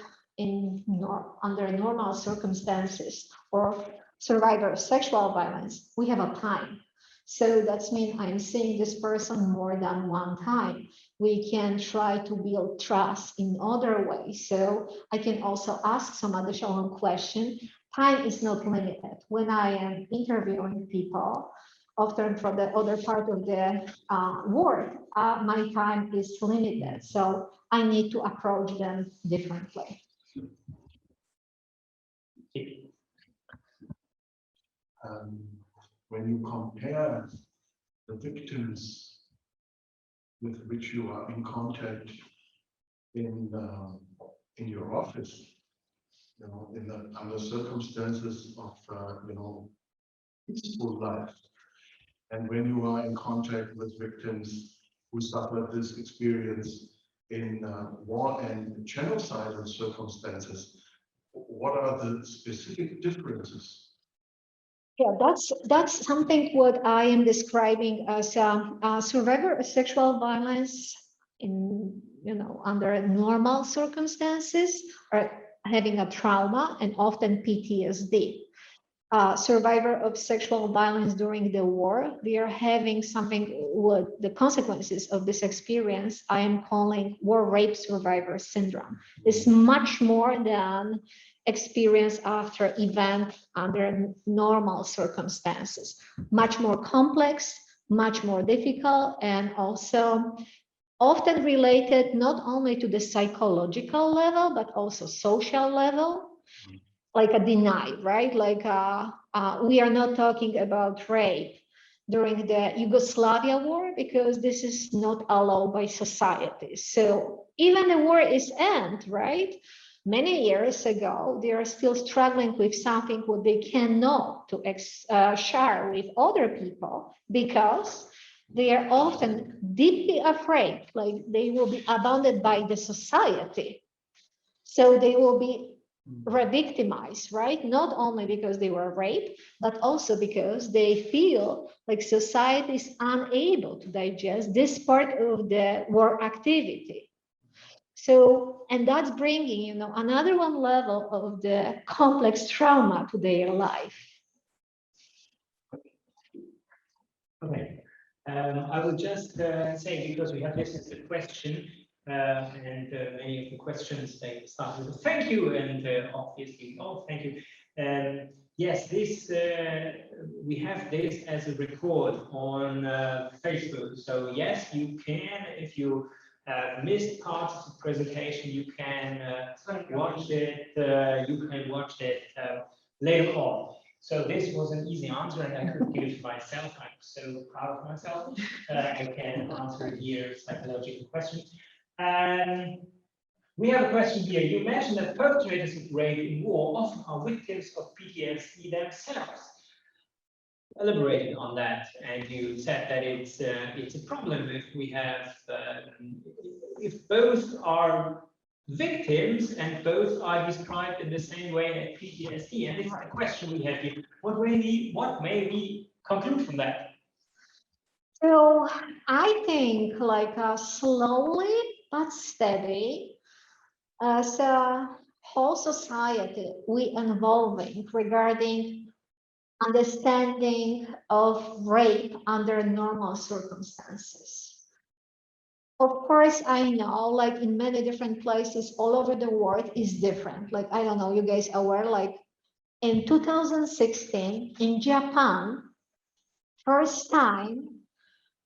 under normal circumstances, or survivor of sexual violence, we have a time. So that means I'm seeing this person more than one time. We can try to build trust in other ways. So I can also ask some additional question. Time is not limited. When I am interviewing people, often from the other part of the world, my time is limited. So I need to approach them differently. When you compare the victims with which you are in contact in your office, under circumstances of peaceful life, and when you are in contact with victims who suffered this experience in war and genocidal circumstances, what are the specific differences? Yeah, that's something what I am describing as a survivor of sexual violence in under normal circumstances, or having a trauma and often PTSD. Survivor of sexual violence during the war, they are having something what the consequences of this experience I am calling war rape survivor syndrome. It's much more than experience after event under normal circumstances, much more complex, much more difficult, and also often related not only to the psychological level, but also social level, like a deny, right? Like we are not talking about rape during the Yugoslavia war because this is not allowed by society. So even the war is end, right? Many years ago, they are still struggling with something what they cannot to share with other people because they are often deeply afraid, like they will be abandoned by the society. So they will be re-victimized, right? Not only because they were raped, but also because they feel like society is unable to digest this part of the war activity. So, and that's bringing, another one level of the complex trauma to their life. Okay. I will just say, because we have listened to the question, and many of the questions, they start with a thank you, and obviously, oh, thank you. Yes, this we have this as a record on Facebook. So yes, you can, if you missed parts of the presentation, you can watch it. You can watch it later on. So this was an easy answer, and I could give it to myself. I'm so proud of myself. I can answer here psychological questions. We have a question here. You mentioned that perpetrators of rape in war often are victims of PTSD themselves. Elaborated on that, and you said that it's a problem if we have if both are victims and both are described in the same way as PTSD. And this is the question we have here. What may we conclude from that? So I think like slowly but steady, as a whole society, we evolving regarding understanding of rape under normal circumstances. Of course, I know, like in many different places all over the world is different. Like, I don't know, you guys aware, like in 2016 in Japan, first time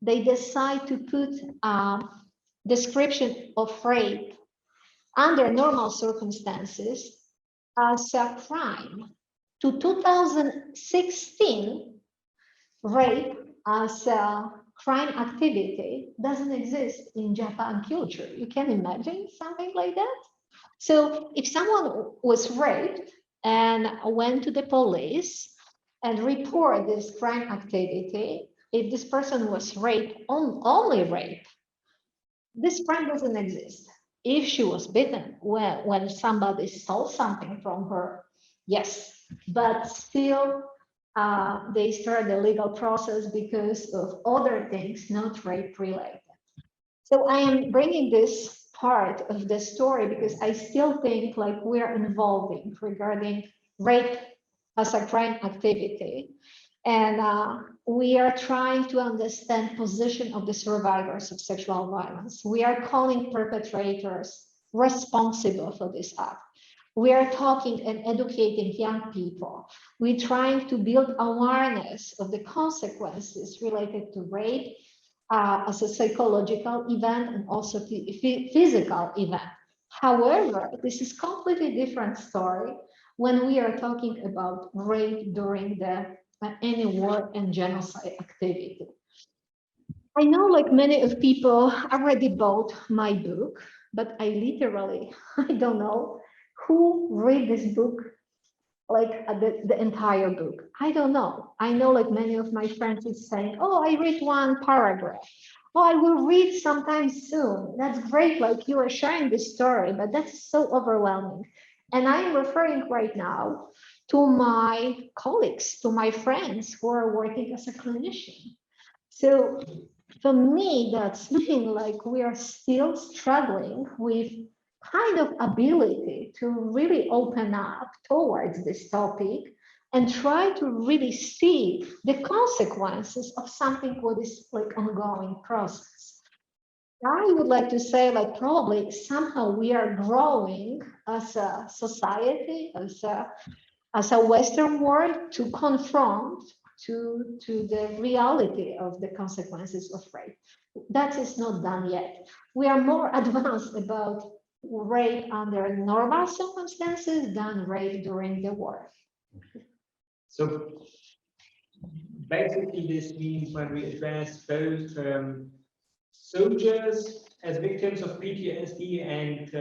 they decide to put description of rape under normal circumstances as a crime. To 2016, rape as a crime activity doesn't exist in Japan culture. You can imagine something like that? So if someone was raped and went to the police and report this crime activity, if this person was raped, only rape, this crime doesn't exist. If she was bitten, when somebody stole something from her, yes, but still they start the legal process because of other things, not rape related. So I am bringing this part of the story because I still think like we are evolving regarding rape as a crime activity. And we are trying to understand position of the survivors of sexual violence. We are calling perpetrators responsible for this act. We are talking and educating young people. We're trying to build awareness of the consequences related to rape as a psychological event and also physical event. However, this is completely different story when we are talking about rape during the any war and genocide activity. I know like many of people already bought my book, but I literally, I don't know who read this book, like the entire book. I don't know. I know like many of my friends is saying, oh, I read one paragraph. Oh, I will read sometime soon. That's great. Like you are sharing this story, but that's so overwhelming. And I'm referring right now to my colleagues, to my friends who are working as a clinician. So for me, that's mean like we are still struggling with kind of ability to really open up towards this topic and try to really see the consequences of something what is like ongoing process. I would like to say like probably somehow we are growing as a society, as a Western world to confront to the reality of the consequences of rape. That is not done yet. We are more advanced about rape under normal circumstances than rape during the war. So basically, this means when we address both soldiers as victims of PTSD and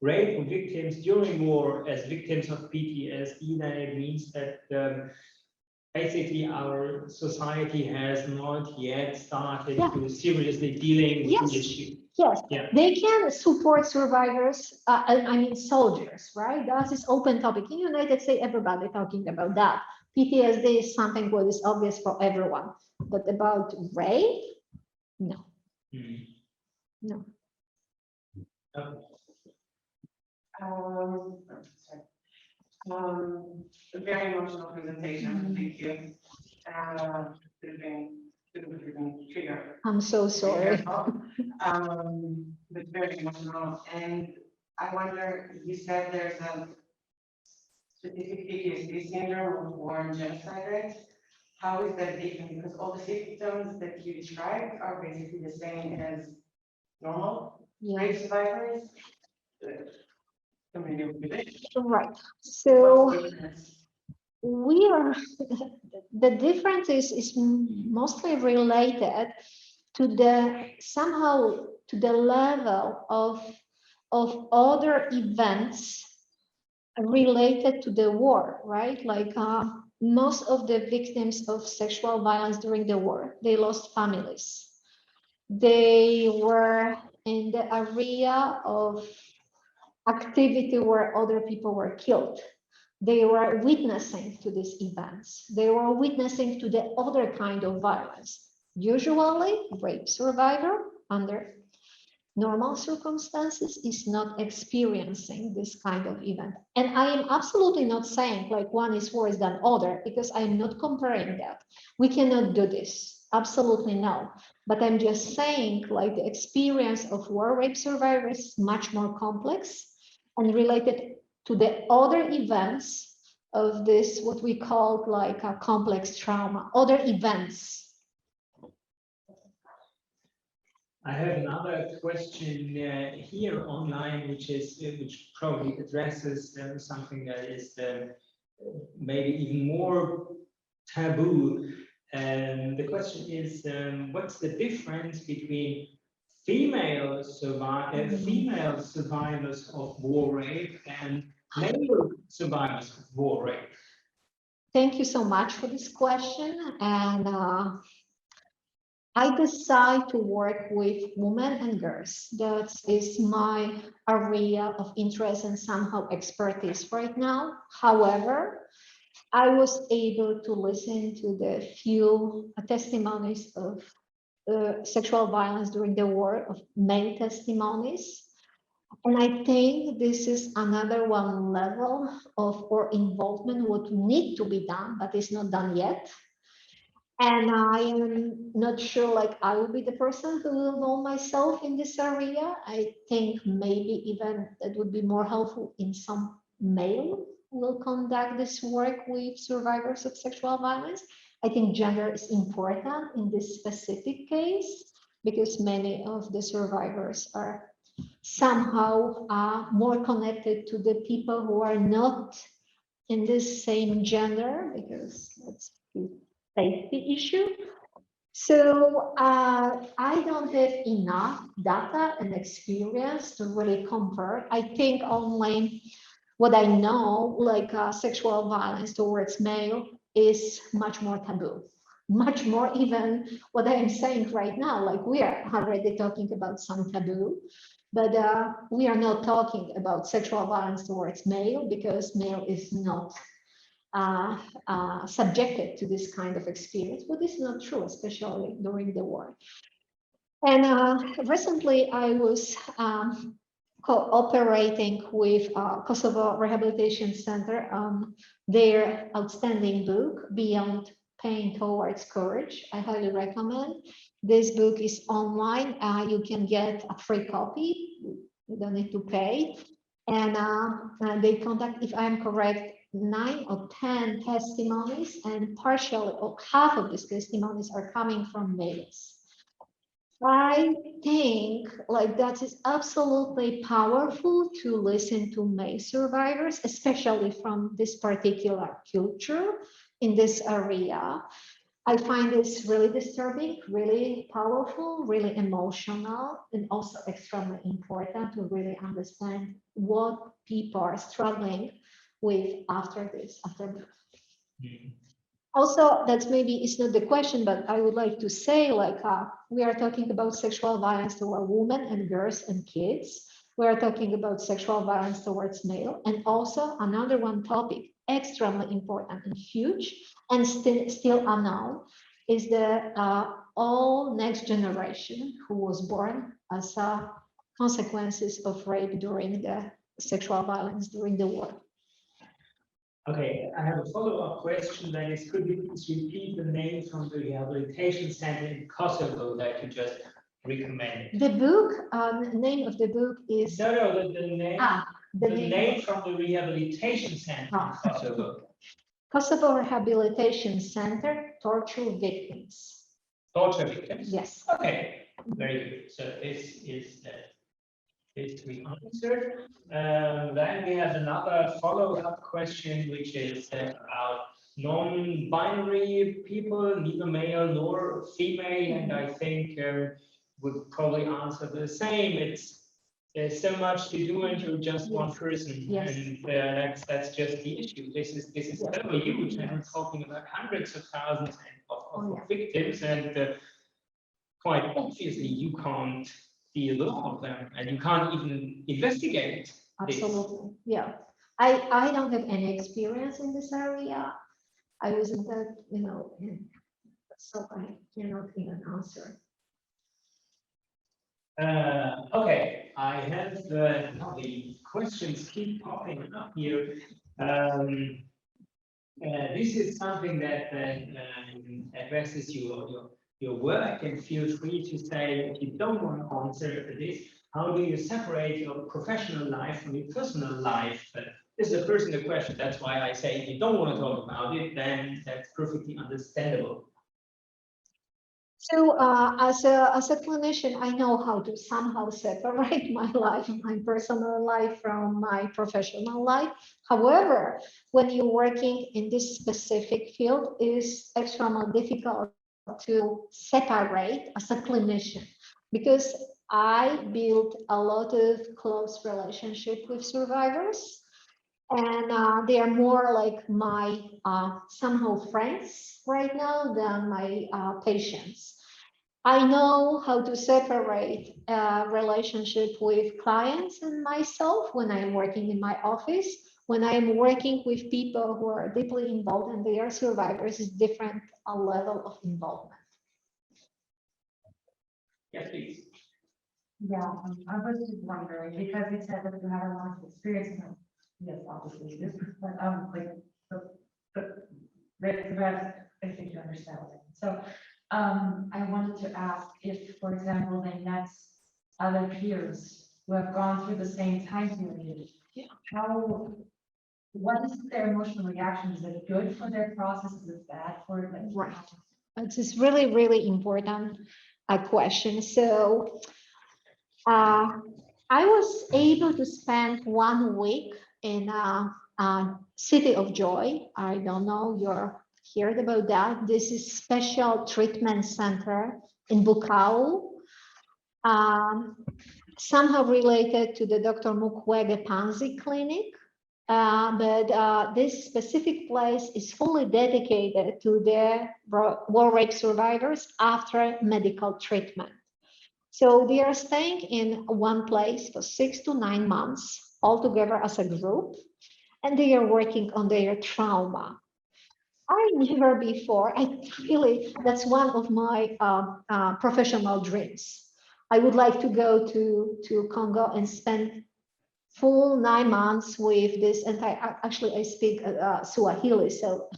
rape victims during war as victims of PTSD, then it means that basically our society has not yet started to seriously dealing with the issue. Yes, they can support survivors, I mean soldiers, right? That's this open topic. In the United States, everybody talking about that. PTSD is something what is obvious for everyone, but about rape, no. No. Very emotional presentation. Thank you. Trigger. I'm so sorry. But very emotional. And I wonder, you said there's a specific PTSD syndrome of war and genocide, right? How is that different? Because all the symptoms that you described are basically the same as normal rape survivors. Right. So we are, the difference is mostly related to the somehow to the level of other events related to the war, right? Like most of the victims of sexual violence during the war, they lost families. They were in the area of activity where other people were killed. They were witnessing to these events. They were witnessing to the other kind of violence. Usually, rape survivor under normal circumstances is not experiencing this kind of event. And I am absolutely not saying like one is worse than other, because I'm not comparing that. We cannot do this. Absolutely no. But I'm just saying like the experience of war rape survivors is much more complex and related to the other events of this, what we call like a complex trauma, other events. I have another question here online, which probably addresses something that is maybe even more taboo. And the question is, what's the difference between female survivors of war rape and male survivors of war rape? Thank you so much for this question. And I decide to work with women and girls. That is my area of interest and somehow expertise right now. However, I was able to listen to the few testimonies of sexual violence during the war, of male testimonies. And I think this is another one level of our involvement, what need to be done, but is not done yet. And I am not sure like I will be the person who will know myself in this area. I think maybe even that would be more helpful in some male will conduct this work with survivors of sexual violence. I think gender is important in this specific case because many of the survivors are somehow more connected to the people who are not in this same gender, because that's a safety issue. So I don't have enough data and experience to really compare. I think only what I know, like sexual violence towards male, is much more taboo. Much more even what I am saying right now, like we are already talking about some taboo, but we are not talking about sexual violence towards male because male is not subjected to this kind of experience, but this is not true, especially during the war. And recently I was cooperating with Kosovo Rehabilitation Center on their outstanding book, Beyond Pain Towards Courage. I highly recommend. This book is online. You can get a free copy. You don't need to pay. And they conduct, if I'm correct, 9 or 10 testimonies, and partially, or half of these testimonies are coming from males. I think like that is absolutely powerful to listen to male survivors, especially from this particular culture in this area. I find this really disturbing, really powerful, really emotional, and also extremely important to really understand what people are struggling with after this, after birth. Mm. Also, that's maybe it's not the question, but I would like to say, like, we are talking about sexual violence toward women and girls and kids. We are talking about sexual violence towards male, and also another one topic, extremely important and huge, and still unknown, is the all next generation who was born as consequences of rape during the sexual violence during the war. Okay, I have a follow-up question that is, could you please repeat the name from the rehabilitation center in Kosovo that you just recommended? The book, name of the book is No, the name, the the name name from the rehabilitation center in Kosovo. Kosovo Rehabilitation Center, Torture Victims. Torture victims? Yes. Okay, very good. So this is we answered. Then we have another follow-up question, which is about non-binary people, neither male nor female, and I think would probably answer the same. There's so much to do, and you're just one person, Yes. and that's just the issue. This is so huge, and we're talking about hundreds of thousands of victims, and quite obviously you can't deal with all of them, and you can't even investigate. Absolutely. Yeah. I don't have any experience in this area. I wasn't that, so I cannot even answer. Okay, I have now the questions keep popping up here. This is something that addresses your work, and feel free to say if you don't want to answer this. How do you separate your professional life from your personal life? This is a personal question. That's why I say if you don't want to talk about it, then that's perfectly understandable. So as a clinician, I know how to somehow separate my life, my personal life from my professional life. However, when you're working in this specific field, it is extremely difficult to separate as a clinician, because I built a lot of close relationship with survivors, and they are more like my somehow friends right now than my patients. I know how to separate relationship with clients and myself when I'm working in my office. When I'm working with people who are deeply involved and they are survivors, is different level of involvement. Yes, please. Yeah, I was just wondering, because you said that you had a lot of experience, and yes, obviously, you do, but like, the rest, I think you understand. So, I wanted to ask if, for example, they met other peers who have gone through the same time period. Yeah. How what is their emotional reaction? Is it good for their process? Is it bad for it? Right. It's just really, really important question. So I was able to spend 1 week in City of Joy. I don't know you're heard about that. This is special treatment center in Bukavu, somehow related to the Dr. Mukwege Panzi Clinic. But this specific place is fully dedicated to the war rape survivors after medical treatment. So they are staying in one place for 6 to 9 months all together as a group, and they are working on their trauma. I never before, that's one of my professional dreams. I would like to go to Congo and spend full 9 months with this entire, actually I speak Swahili, so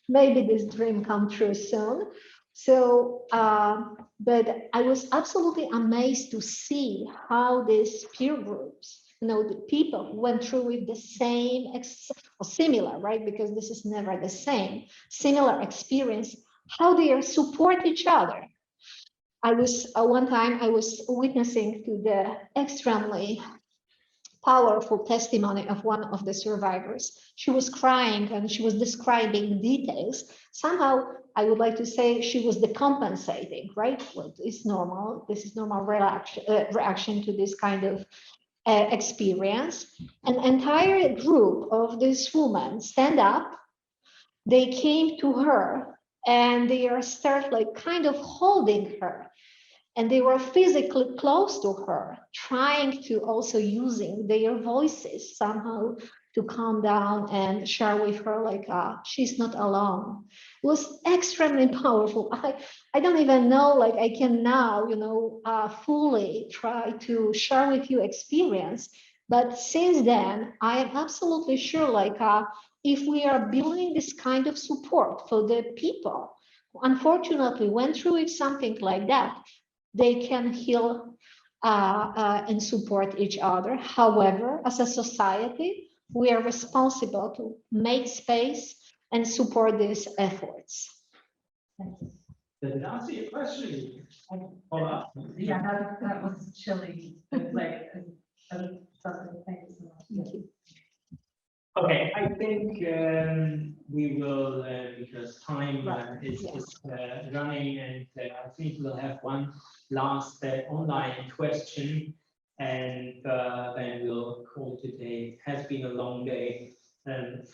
maybe this dream come true soon. So, but I was absolutely amazed to see how these peer groups, the people who went through with the same, or similar, right? Because this is never the same, similar experience, how they support each other. I was, one time I was witnessing to the extremely powerful testimony of one of the survivors. She was crying and she was describing details. Somehow, I would like to say she was decompensating, right? What is normal? This is normal reaction to this kind of experience. An entire group of this woman stand up. They came to her and they are start like kind of holding her. And they were physically close to her, trying to also using their voices somehow to calm down and share with her like she's not alone. It was extremely powerful. I don't even know, like I can now, fully try to share with you experience. But since then, I am absolutely sure like if we are building this kind of support for the people who unfortunately went through it, something like that, they can heal and support each other. However, as a society, we are responsible to make space and support these efforts. Does it answer your question? Yeah, that was chilly. Like, something. Thank you so much. Thank you. Okay, I think we will, because time is running, and I think we'll have one last online question, and then we'll call today. It has been a long day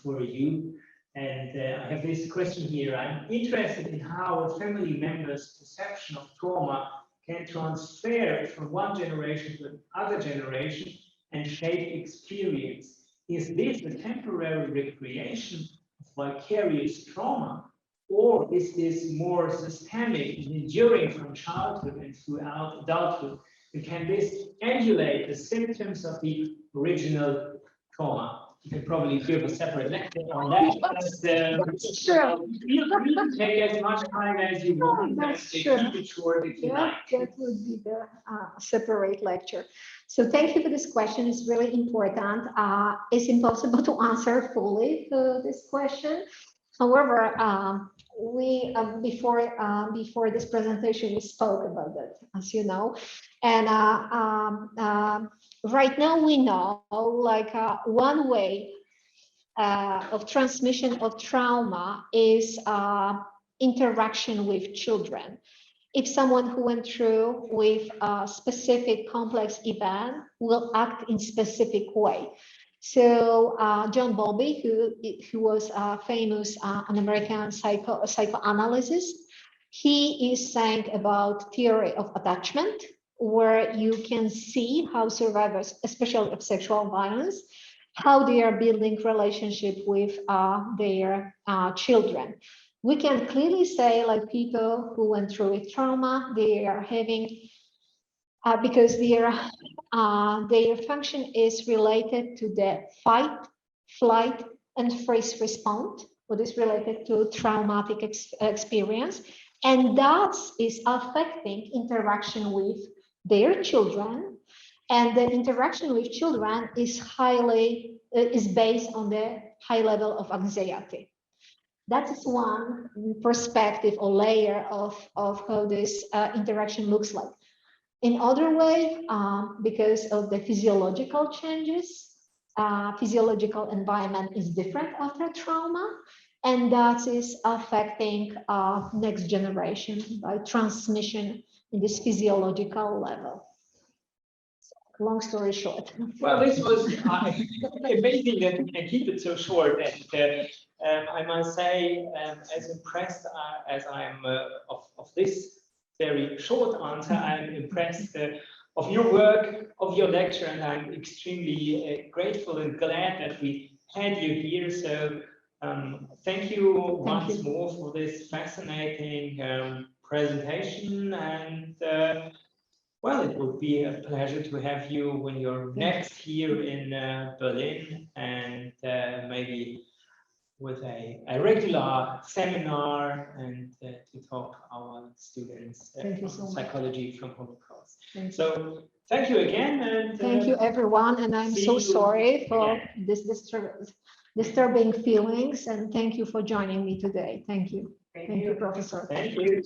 for you. And I have this question here. I'm interested in how a family member's perception of trauma can transfer from one generation to another generation and shape experience. Is this a temporary recreation of vicarious trauma, or is this more systemic and enduring from childhood and throughout adulthood? And can this emulate the symptoms of the original trauma? You can probably give a separate lecture on that. Sure. You can take as much time as you want. Keep it short if you like. That would be the separate lecture. So thank you for this question. It's really important. It's impossible to answer fully to this question. However, we before this presentation, we spoke about that, as you know, and right now we know like one way of transmission of trauma is interaction with children. If someone who went through with a specific complex event will act in specific way. So John Bowlby, who was a famous an American psychoanalyst, he is saying about theory of attachment, where you can see how survivors, especially of sexual violence, how they are building relationship with their children. We can clearly say like people who went through with trauma, they are having, because their function is related to the fight, flight, and freeze response, what is related to traumatic experience. And that is affecting interaction with their children. And the interaction with children is based on the high level of anxiety. That is one perspective or layer of how this interaction looks like. In other way, because of the physiological changes, physiological environment is different after trauma, and that is affecting next generation by transmission in this physiological level. Long story short. Well, this was amazing that you can keep it so short. And I must say, as impressed as I am of this very short answer, I'm impressed of your work, of your lecture, and I'm extremely grateful and glad that we had you here. So thank you once more for this fascinating presentation, and well, it would be a pleasure to have you when you're next here in Berlin, and maybe with a regular seminar and to talk our students Thank you so much. psychology from Holocaust. Thank you. So thank you again, and Thank you, everyone, and I'm see so you sorry for again. this disturbing feelings, and thank you for joining me today. Thank you. Thank you, Professor. Thank you.